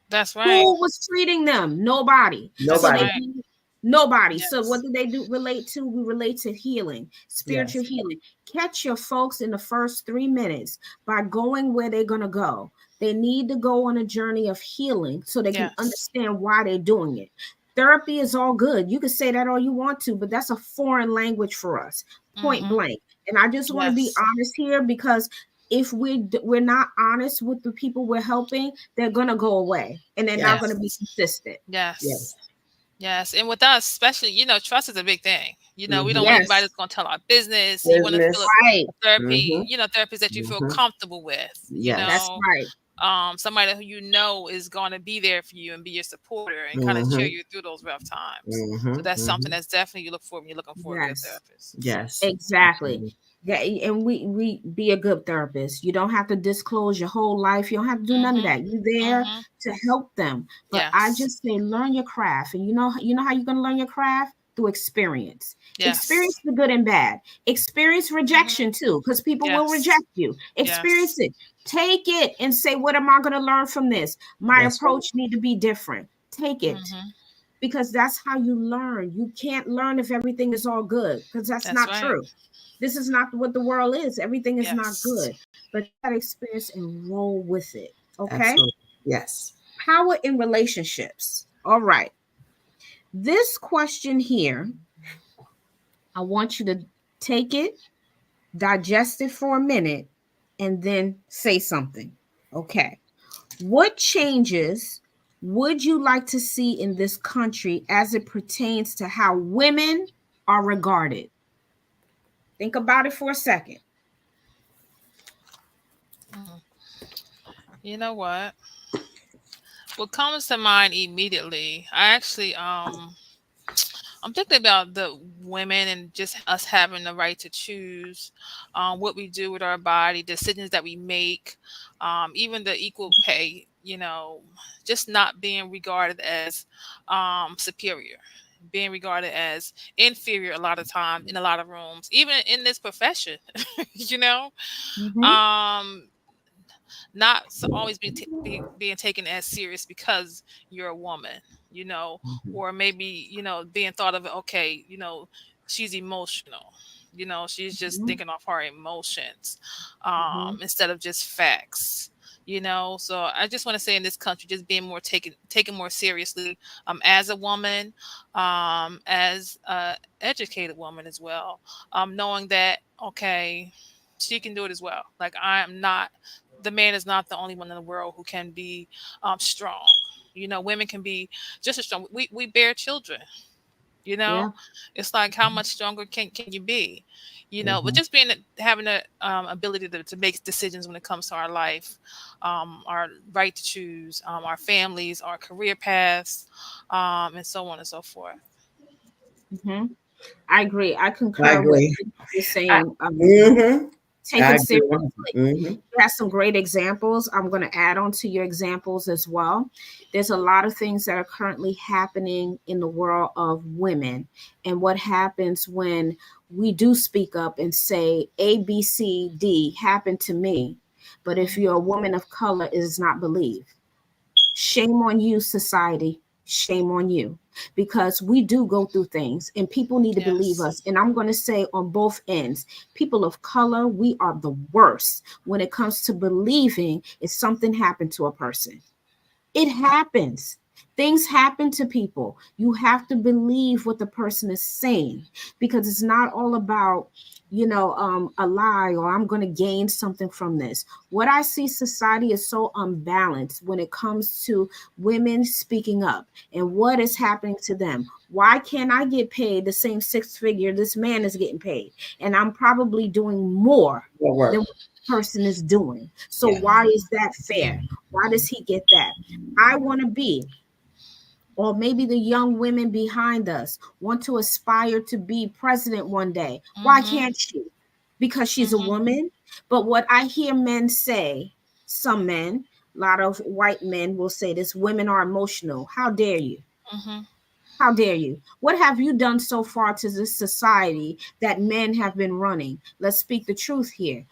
That's right. Who was treating them? Nobody. That's So they Nobody. right. nobody. So what Yes. do they do relate to? We relate to healing, spiritual Yes. healing. Catch your folks in the first 3 minutes by going where they're gonna go. They need to go on a journey of healing so they can Yes. understand why they're doing it. Therapy is all good. You can say that all you want to, but that's a foreign language for us, point Mhm. blank. And I just want to be Yes. honest here because if we're not honest with the people we're helping, they're gonna go away and they're not Yes. gonna be Yes. consistent. Yes. Yes. Yes. And with us, especially, trust is a big thing. We don't Mhm. want anybody Yes, that's going to tell our business. You want to feel Business. right. a therapy, Mhm. therapists that you feel Mhm. comfortable with, That's Yes. right. somebody who is going to be there for you and be your supporter and kind of cheer Mhm. you through those rough times. So Mhm. that's something Mhm. that's definitely you look for when you're looking for a good Yes, therapist. Yes. exactly. Yeah, and we be a good therapist. You don't have to disclose your whole life. You don't have to do none of Mhm. that. You're there Mhm. to help them. But I Yes. just say learn your craft. And you know how you're gonna learn your craft? Through experience. Experience Yes. the good and bad. Experience Mhm. rejection too, because people will Yes. reject you. Experience Yes. it. Take it and say, what am I gonna learn from this? My That's right. approach need to be different. Take it. Mhm. Because that's how you learn. You can't learn if everything is all good because that's That's not right. true. This is not what the world is. Everything is not Yes. good, but that experience and roll with it. Okay. Absolutely. Yes. Power in relationships. All right. This question here, I want you to take it, digest it for a minute, and then say something. Okay. What changes would you like to see in this country as it pertains to how women are regarded? Think about it for a second. Mhm. You know what? What comes to mind immediately, I'm thinking about the women and just us having the right to choose what we do with our body, decisions that we make, even the equal pay, just not being regarded as superior, being regarded as inferior a lot of time in a lot of rooms, even in this profession, you know, Mhm. um, not always being taken as serious because you're a woman, Mhm. or maybe being thought of, okay, she's emotional, she's just Mhm. thinking off her emotions, Mhm. instead of just facts. So I just want to say in this country, just being more taken more seriously, as a woman, as a educated woman as well, knowing that, okay, she can do it as well. Like, I am not the man is not the only one in the world who can be strong. Women can be just as strong. We bear children. You Yeah. know, it's like, how much stronger can you be? But Mhm. just having the ability to make decisions when it comes to our life, our right to choose, our families, our career paths, and so on and so forth. Mhm. I agree. I I concur with agree. what you're I, saying. mhm. I Taken agree. seriously. Mhm. You have some great examples. I'm going to add on to your examples as well. There's a lot of things that are currently happening in the world of women, and what happens when we do speak up and say A, B, C, D happened to me. But if Mhm. you're a woman of color, it is not believed. Shame on you, society. Shame on you. Because we do go through things and people need to believe Yes. us. And I'm going to say on both ends, people of color, we are the worst when it comes to believing if something happened to a person. It happens. Things happen to people. You have to believe what the person is saying, because it's not all about, a lie, or I'm going to gain something from this. What I see, society is so unbalanced when it comes to women speaking up and what is happening to them. Why can't I get paid the same six figure this man is getting paid? And I'm probably doing more than what the person is doing. So why is that fair? Why does he get that? I want to be, or maybe the young women behind us want to aspire to be president one day. Why can't she? Because she's a woman. But what I hear men say, some men, a lot of white men will say this: women are emotional. How dare you? How dare you? What have you done so far to this society that men have been running? Let's speak the truth here.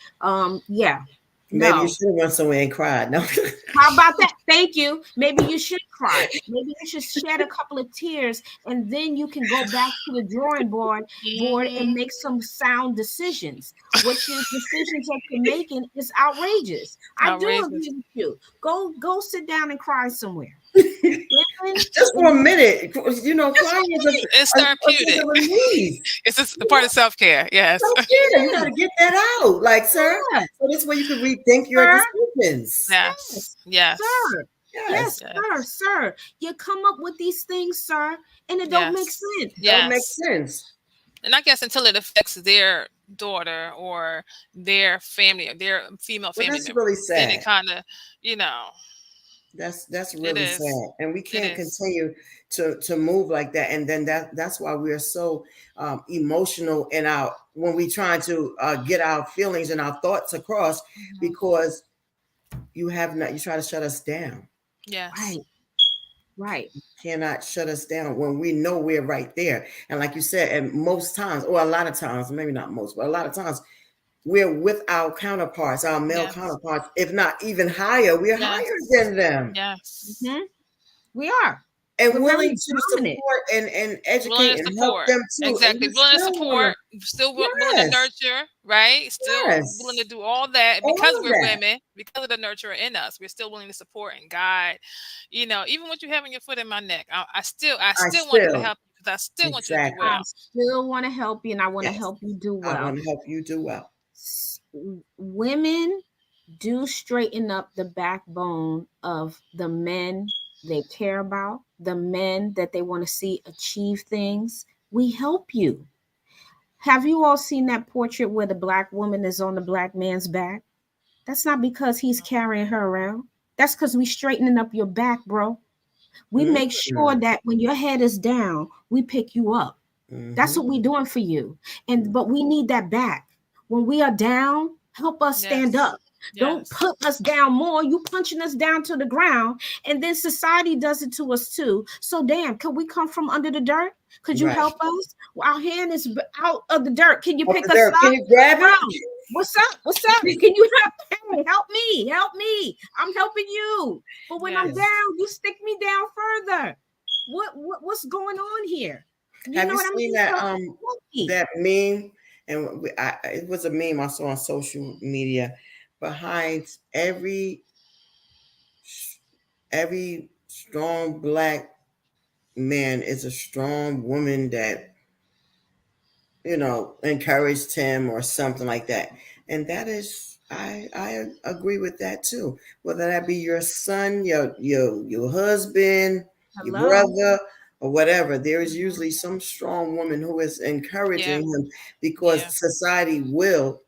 Maybe you should have went somewhere and cried. No. How about that? Thank you. Maybe you should cry. Maybe you should shed a couple of tears, and then you can go back to the drawing board and make some sound decisions. What your decisions that you're making is outrageous. I do agree with you. Go sit down and cry somewhere. Just for a minute, crying it's therapeutic. It's a part of self-care. Yes. Self-care. You gotta get that out, like, sir. So this way you can rethink your decisions. Yes. Sir. Yes, sir. You come up with these things, sir, and it don't make sense. Don't make sense. And I guess until it affects their daughter or their family, or their female family that's member, really sad. And it kind of, That's really sad, and we can't continue to move like that. And then that's why we're so emotional in when we trying to get our feelings and our thoughts across, because you try to shut us down. Yes. Right. You cannot shut us down when we know we're right there. And like you said, and most times, or a lot of times, maybe not most, but a lot of times, we're with our counterparts, our male counterparts, if not even higher. We're higher than them. Yes. We are. And we're willing to support and educate and help them too. Exactly. Willing to support, still willing to nurture, right? Still willing to do all that because we're women, because of the nurturer in us. We're still willing to support and guide. Even when you having your foot in my neck, I still want you to help you, because I still want you to do well. I still want to help you, and I want to help you do well. I want to help you do well. Women do straighten up the backbone of the men they care about, the men that they want to see achieve things. We help you. Have you all seen that portrait where the black woman is on the black man's back? That's not because he's carrying her around. That's because we straightening up your back, bro. We make sure that when your head is down, we pick you up. That's what we're doing for you. But we need that back. When we are down, help us stand up. Don't put us down more. You punching us down to the ground, and then society does it to us too. So damn, can we come from under the dirt? Could you help us? Our hand is out of the dirt. Can you pick us up? Can you grab it? What's up? Can you help me? I'm helping you. But when I'm down, you stick me down further. What's going on here? Have you seen that meme? And it was a meme I saw on social media. Behind every strong black man is a strong woman that encouraged him or something like that. And that is, I agree with that too. Whether that be your son, your husband, your brother, or whatever, there is usually some strong woman who is encouraging him, because society will.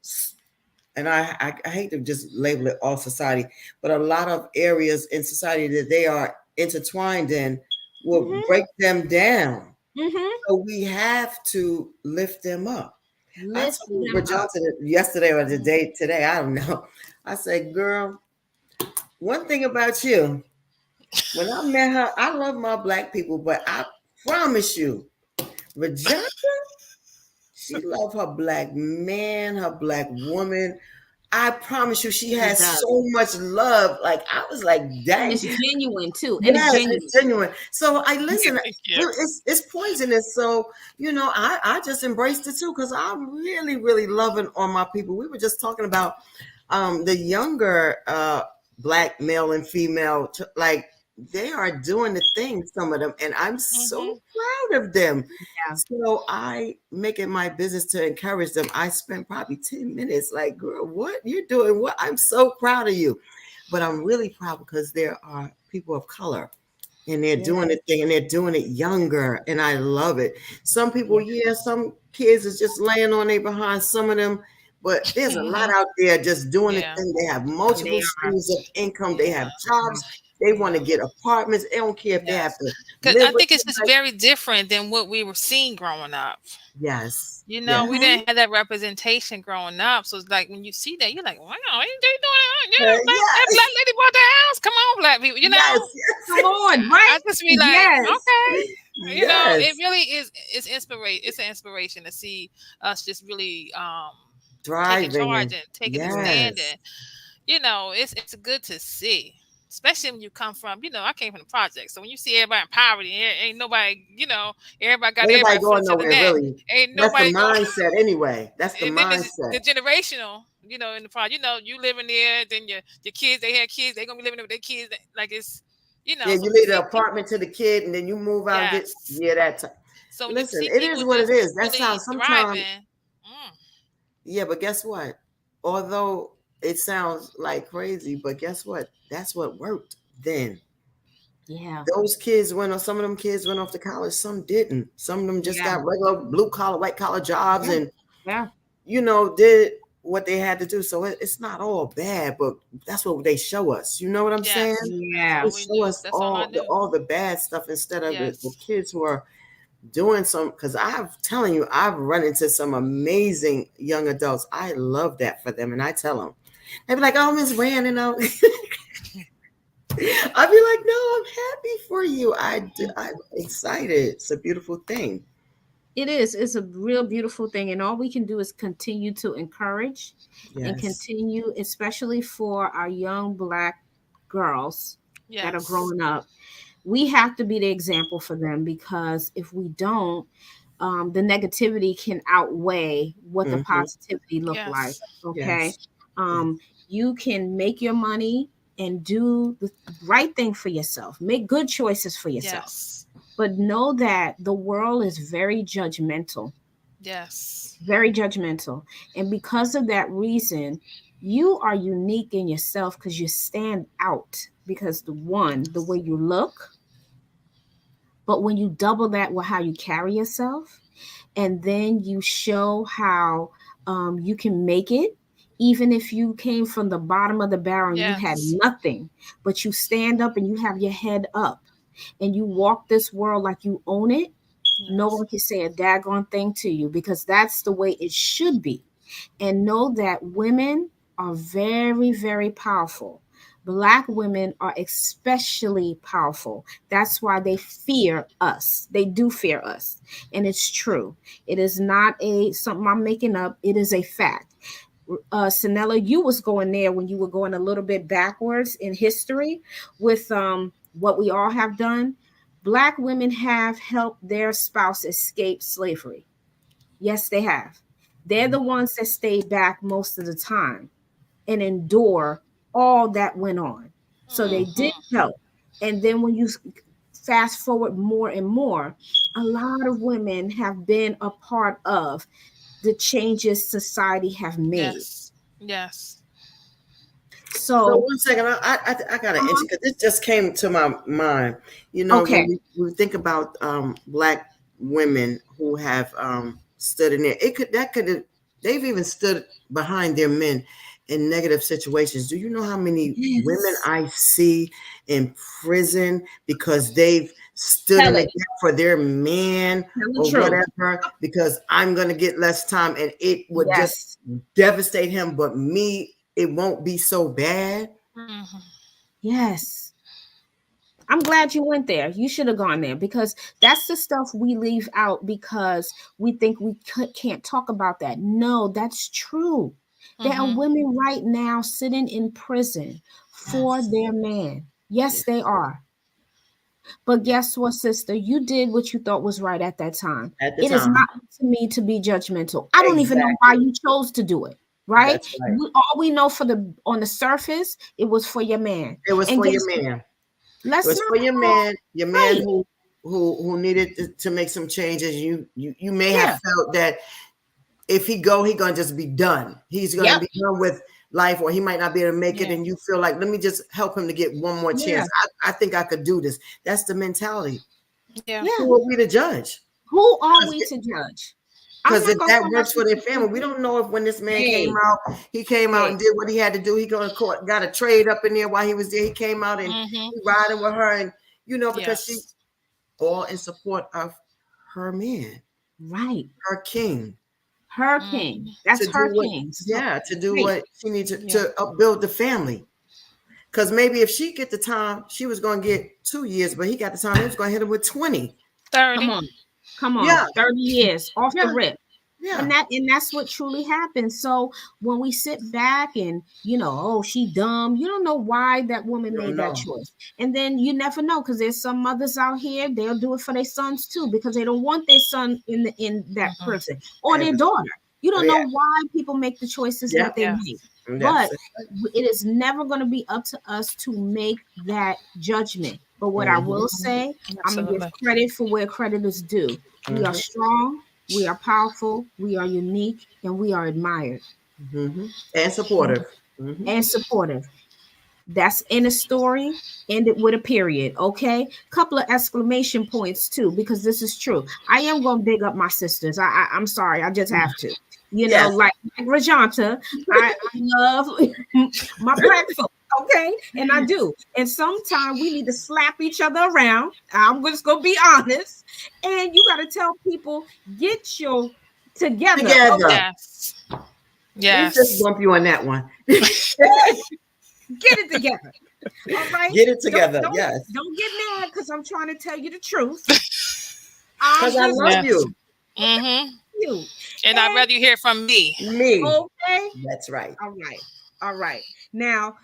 And I hate to just label it all society, but a lot of areas in society that they are intertwined in will break them down. So we have to lift them up. I told Uber Johnson yesterday or the day today, I don't know. I said, girl, one thing about you, when I met her, I love my black people, but I promise you, Rajanta, she loves her black man, her black woman. I promise you, she has so much love. Like, I was like, dang. It's genuine too. It's genuine. So I listen, it's poisonous. So, I just embraced it too, because I'm really, really loving on my people. We were just talking about the younger black male and female, like they are doing the thing, some of them, and I'm so proud of them. Yeah. So I make it my business to encourage them. I spent probably 10 minutes like, girl, what you're doing? What? I'm so proud of you. But I'm really proud because there are people of color and they're doing the thing and they're doing it younger. And I love it. Some people, some kids is just laying on their behind, some of them, but there's a lot out there just doing the thing. They have multiple streams of income. They have jobs. They want to get apartments. They don't care if they have to. Because I think it's just very different than what we were seeing growing up. Yes. You know, we didn't have that representation growing up. So it's like when you see that, you're like, wow, they doing it. That black lady bought the house. Come on, black people. You know, come on, right? I just be like, okay. You know, it really is. It's inspiration. It's an inspiration to see us just really thriving, taking charge and taking a stand. And you know, it's good to see. Especially when you come from, you know, I came from the project. So when you see everybody in poverty, ain't nobody, you know, everybody got everybody going nowhere, really. Ain't That's nobody the mindset anyway. That's the mindset. The generational, you know, in the project, you know, you living there, then your kids, they have kids, they're going to be living there with their kids. Like it's, you know. Yeah, you leave the apartment to the kid and then you move out and get, that time. So listen, it is what it is. That's how sometimes. Yeah, but guess what? Although it sounds like crazy, but guess what? That's what worked then. Yeah. Those kids some of them kids went off to college. Some didn't. Some of them just got regular blue collar, white collar jobs and, you know, did what they had to do. So it's not all bad, but that's what they show us. You know what I'm saying? Yeah. They show us all the bad stuff instead of the kids who are doing some, because I'm telling you, I've run into some amazing young adults. I love that for them. And I tell them, they be like, oh, Miss Rand, you know. I'd be like, no, I'm happy for you. I'm excited. It's a beautiful thing. It is. It's a real beautiful thing. And all we can do is continue to encourage and continue, especially for our young Black girls that are growing up. We have to be the example for them, because if we don't, the negativity can outweigh what the positivity look like. Okay. You can make your money and do the right thing for yourself. Make good choices for yourself. But know that the world is very judgmental. Very judgmental. And because of that reason, you are unique in yourself because you stand out. Because the way you look, but when you double that with how you carry yourself, and then you show how you can make it, even if you came from the bottom of the barrel and you had nothing, but you stand up and you have your head up and you walk this world like you own it, no one can say a daggone thing to you, because that's the way it should be. And know that women are very, very powerful. Black women are especially powerful. That's why they fear us. They do fear us. And it's true. It is not something I'm making up. It is a fact. Sanella, you was going there when you were going a little bit backwards in history with what we all have done. Black women have helped their spouse escape slavery. Yes, they have. They're the ones that stayed back most of the time and endure all that went on. So they did help. And then when you fast forward more and more, a lot of women have been a part of the changes society have made. Yes. So 1 second, I gotta enter, because this just came to my mind. You know, when we think about Black women who have stood in there, they've even stood behind their men in negative situations. Do you know how many women I see in prison because they've stood in the gap for their man or whatever, because I'm going to get less time and it would just devastate him, but me, it won't be so bad. Yes. I'm glad you went there. You should have gone there, because that's the stuff we leave out because we think we can't talk about that. No, that's true. There are women right now sitting in prison for their man. Yes, they are. But guess what, sister? You did what you thought was right at that time. It is not up to me to be judgmental. I don't even know why you chose to do it. Right? All we know on the surface, it was for your man. It was for your man. Let's It was for not your man right. who needed to make some changes. You may have Yeah. felt that if he gonna just be done. He's gonna Yep. be done with life, or he might not be able to make it. Yeah. And you feel like, let me just help him to get one more Yeah. chance. I think I could do this. That's the mentality. Yeah. Yeah. Who are we to judge? Who are we to judge? I'm Because not if gonna that come works up for their with family, we don't know if when this man Hey. came out, he came out Hey. and did what he had to do. He going to court, got a trade up in there while he was there. He came out and he riding with her, and because she all in support of her man, right. her king. Her king. That's To her do what, king. to do Right. what she needs to upbuild the family. Because maybe if she get the time, she was going to get 2 years, but he got the time. He was going to hit him with 20. 30. Come on. Yeah. 30 years off the rip. Yeah. And that's what truly happens. So when we sit back and oh, she dumb, you don't know why that woman made that choice. And then you never know, because there's some mothers out here, they'll do it for their sons too, because they don't want their son in that person or their daughter. You don't know why people make the choices that they make. But it is never going to be up to us to make that judgment. But what I will say, I'm going to give credit for where credit is due. We are strong. We are powerful, we are unique, and we are admired. And supportive. And supportive. That's in a story, ended with a period, okay? Couple of exclamation points too, because this is true. I am going to big up my sisters. I'm sorry, I just have to. Like Rajanta, I love my black folks. Okay, and I do. And sometimes we need to slap each other around. I'm just gonna be honest. And you got to tell people, get your together. Okay? Yes. Just bump you on that one. Get it together. All right. Get it together. Don't get mad because I'm trying to tell you the truth. Because I love you. You. And I'd rather you hear from me. Okay. That's right. All right. Now,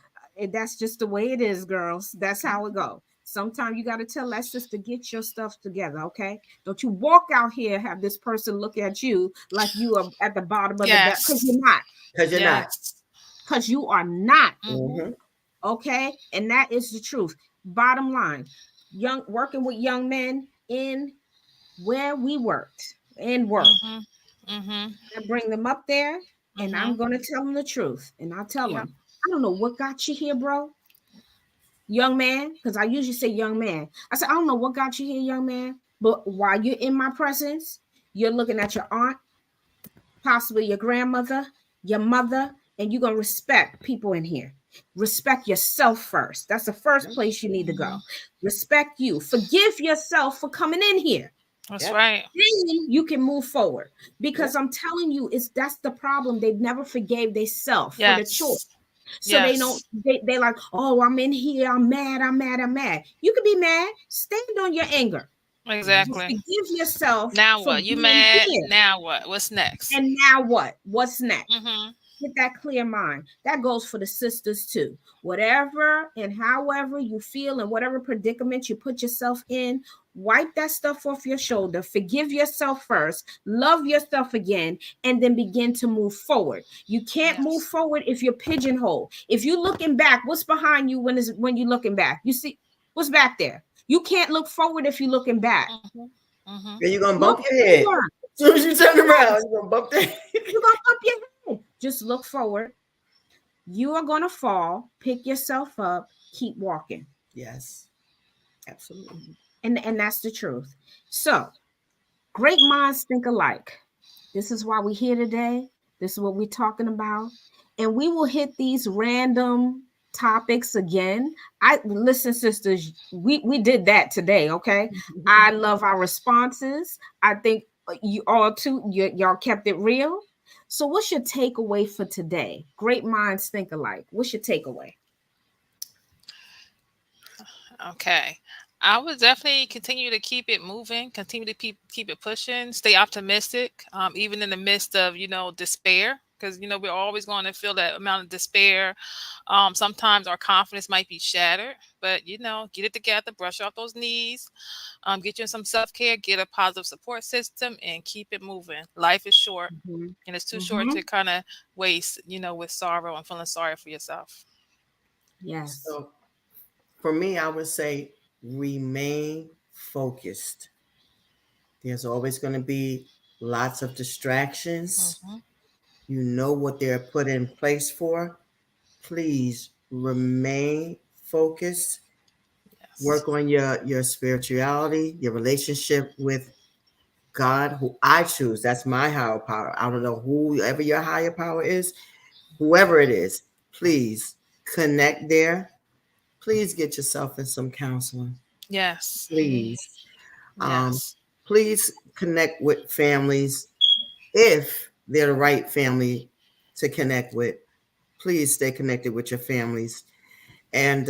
that's just the way it is, girls. That's how it goes. Sometimes you got to tell that sister, get your stuff together, okay? Don't you walk out here, have this person look at you like you are at the bottom of the bed, because you're not. Because you're not. Because you are not. Okay? And that is the truth. Bottom line, working with young men in where we worked and work. I bring them up there, and I'm going to tell them the truth. And I'll tell them, I don't know what got you here, bro. Young man, because I usually say young man. I said, I don't know what got you here, young man. But while you're in my presence, you're looking at your aunt, possibly your grandmother, your mother, and you're going to respect people in here. Respect yourself first. That's the first place you need to go. Respect you. Forgive yourself for coming in here. That's right. Then you can move forward. Because I'm telling you, that's the problem. They never forgave themselves for the choice. So they don't, they like, oh, I'm in here, I'm mad. You can be mad. Stand on your anger. Exactly. Forgive yourself. Now what? You mad? Here. Now what? What's next? And now what? What's next? Get that clear mind. That goes for the sisters too. Whatever and however you feel and whatever predicament you put yourself in, wipe that stuff off your shoulder. Forgive yourself first. Love yourself again, and then begin to move forward. You can't move forward if you're pigeonholed. If you're looking back, what's behind you when you're looking back? You see what's back there. You can't look forward if you're looking back. And you're gonna bump your head. As soon as you turn around, you're gonna bump that. You're gonna bump your head. Just look forward. You are gonna fall. Pick yourself up. Keep walking. Yes, absolutely. And that's the truth. So, great minds think alike. This is why we're here today. This is what we're talking about. And we will hit these random topics again. Listen, sisters, we did that today, okay? I love our responses. I think you all too, y'all kept it real. So what's your takeaway for today? Great minds think alike. What's your takeaway? Okay. I would definitely continue to keep it moving, continue to keep it pushing, stay optimistic, even in the midst of, despair, because, we're always going to feel that amount of despair. Sometimes our confidence might be shattered, but, get it together, brush off those knees, get you some self-care, get a positive support system, and keep it moving. Life is short, and it's too short to kind of waste, with sorrow and feeling sorry for yourself. Yes. So for me, I would say remain focused. There's always going to be lots of distractions. Mhm. You know what they're put in place for. Please remain focused. Yes. Work on your spirituality, your relationship with God, who I choose. That's my higher power. I don't know whoever your higher power is, whoever it is, please connect there. Please get yourself in some counseling. Yes. Please. Um, Yes. please connect with families if they're the right family to connect with. Please stay connected with your families and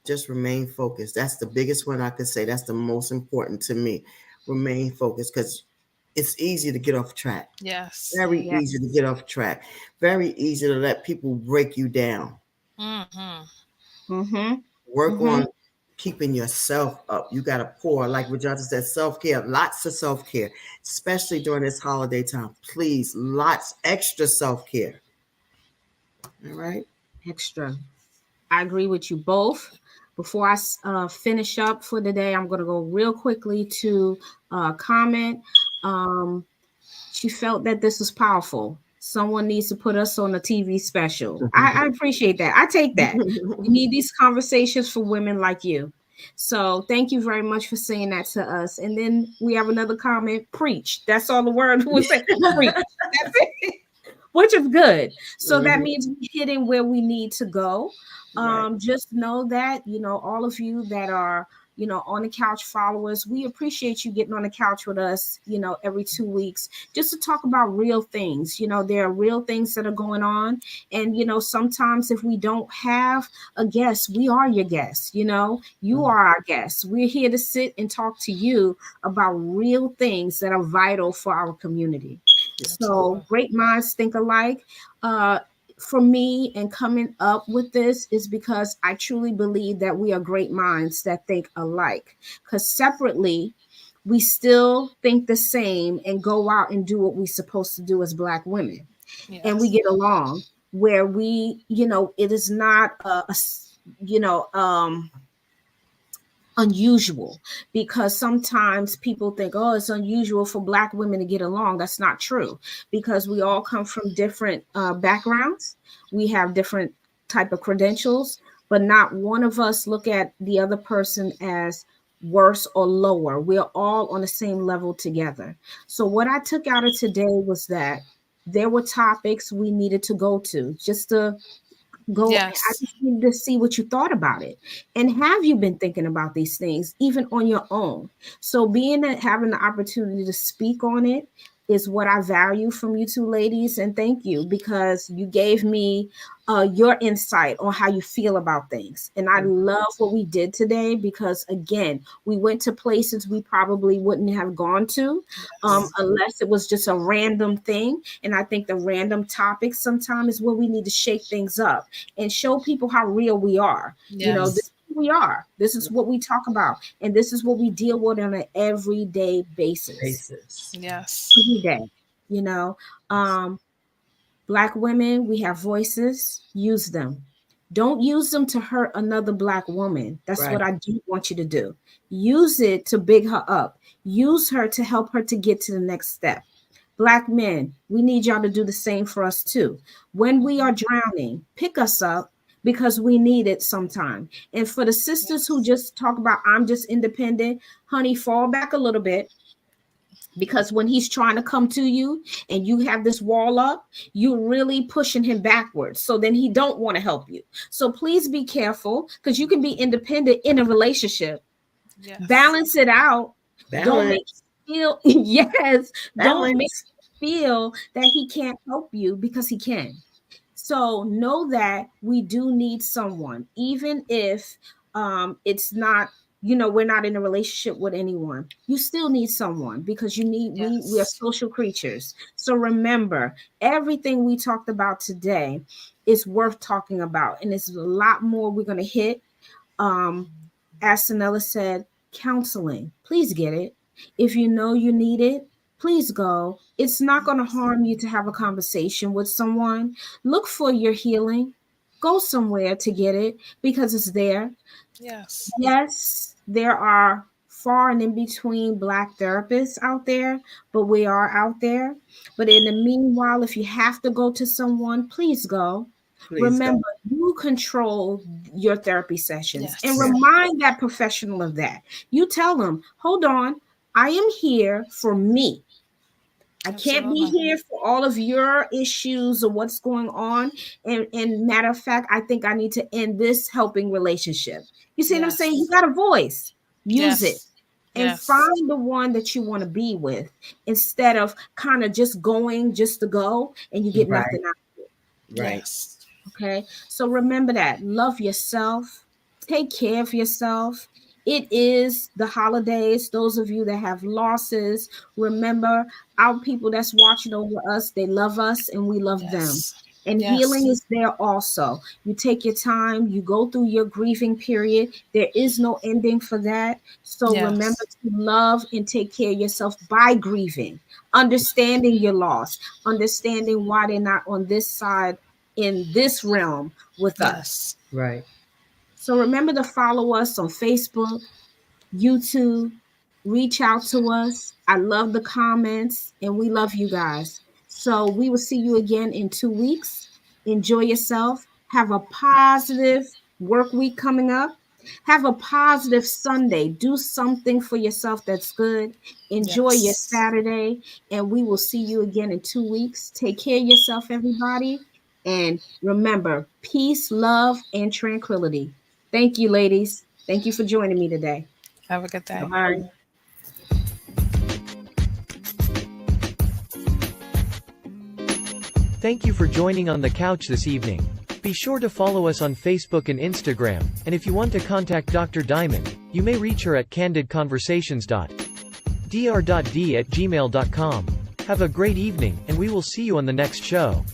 just remain focused. That's the biggest one I could say. That's the most important to me. Remain focused because it's easy to get off track. Yes. Very Yeah. easy to get off track. Very easy to let people break you down. Mhm. Mm-hmm. Work Mm-hmm. on keeping yourself up. You got to pour, like Regina said, self-care, lots of self-care, especially during this holiday time. Please, lots extra self-care. All right. Extra. I agree with you both. Before I finish up for the day, I'm going to go real quickly to comment. Um, she felt that this was powerful. Someone needs to put us on a TV special. I appreciate that. I take that. We need these conversations for women like you. So thank you very much for saying that to us. And then we have another comment, preach. That's all the word was saying. Preach. That's it. Which is good. So that means we're hitting where we need to go. Right. Just know that, all of you that are, on the couch followers, we appreciate you getting on the couch with us, every 2 weeks, just to talk about real things. There are real things that are going on. And, sometimes if we don't have a guest, we are your guest. You are our guests. We're here to sit and talk to you about real things that are vital for our community. So great minds think alike. For me, and coming up with this is because I truly believe that we are great minds that think alike. Because separately, we still think the same and go out and do what we're supposed to do as Black women. And we Yes. get along where we, it is not you know, um, unusual, because sometimes people think, oh, it's unusual for Black women to get along. That's not true, because we all come from different backgrounds. We have different type of credentials, but not one of us look at the other person as worse or lower. We're all on the same level together. So what I took out of today was that there were topics we needed to go to, just to go. I Yes. just need to see what you thought about it, and have you been thinking about these things even on your own? So being that, having the opportunity to speak on it, is what I value from you two ladies. And thank you, because you gave me your insight on how you feel about things. And I love what we did today, because again, we went to places we probably wouldn't have gone to Yes. unless it was just a random thing. And I think the random topics sometimes is where we need to shake things up and show people how real we are. This Yes. is who we are. This is what we talk about. And this is what we deal with on an everyday basis. Basis. Yes. Every day. You know, um, Black women, we have voices, use them. Don't use them to hurt another Black woman. That's Right. what I do want you to do. Use it to big her up. Use her to help her to get to the next step. Black men, we need y'all to do the same for us too. When we are drowning, pick us up, because we need it sometime. And for the sisters who Yes. just talk about, I'm just independent, honey, fall back a little bit, because when he's trying to come to you and you have this wall up, you're really pushing him backwards, so then he don't want to help you. So please be careful, because you can be independent in a relationship. Yes. Balance it out. Don't make Balance. feel yes, don't make Balance. feel that he can't help you, because he can. So know that we do need someone, even if it's not, we're not in a relationship with anyone. You still need someone, because you need, we are Yes. social creatures. So remember, everything we talked about today is worth talking about, and it's a lot more we're going to hit. um as Sanella said, counseling, please get it. If you know you need it, please go. It's not going to harm you to have a conversation with someone. Look for your healing. go somewhere to get it because it's there. Yes. Yes, there are far and in between Black therapists out there, but we are out there. But in the meanwhile, if you have to go to someone, please go. Remember, you control your therapy sessions, and remind that professional of that. You tell them, hold on, I am here for me. I can't be here for all of your issues or what's going on. And matter of fact, I think I need to end this helping relationship. You see what I'm saying? You got a voice. Use it. And find the one that you want to be with instead of kind of just going just to go and you get nothing out of it. Right. Okay. So remember that. Love yourself. Take care of yourself. It is the holidays. Those of you that have losses, remember our people that's watching over us, they love us and we love them. And healing is there also. You take your time, you go through your grieving period. There is no ending for that. So remember to love and take care of yourself by grieving, understanding your loss, understanding why they're not on this side in this realm with us. Right. So remember to follow us on Facebook, YouTube, reach out to us. I love the comments and we love you guys. So we will see you again in 2 weeks. Enjoy yourself. Have a positive work week coming up. Have a positive Sunday. Do something for yourself that's good. Enjoy your Saturday. And we will see you again in 2 weeks. Take care of yourself, everybody. And remember, peace, love, and tranquility. Thank you, ladies. Thank you for joining me today. Have a good day. Bye. Thank you for joining On the Couch this evening. Be sure to follow us on Facebook and Instagram, and if you want to contact Dr. Diamond, you may reach her at candidconversations.dr.d@gmail.com. Have a great evening, and we will see you on the next show.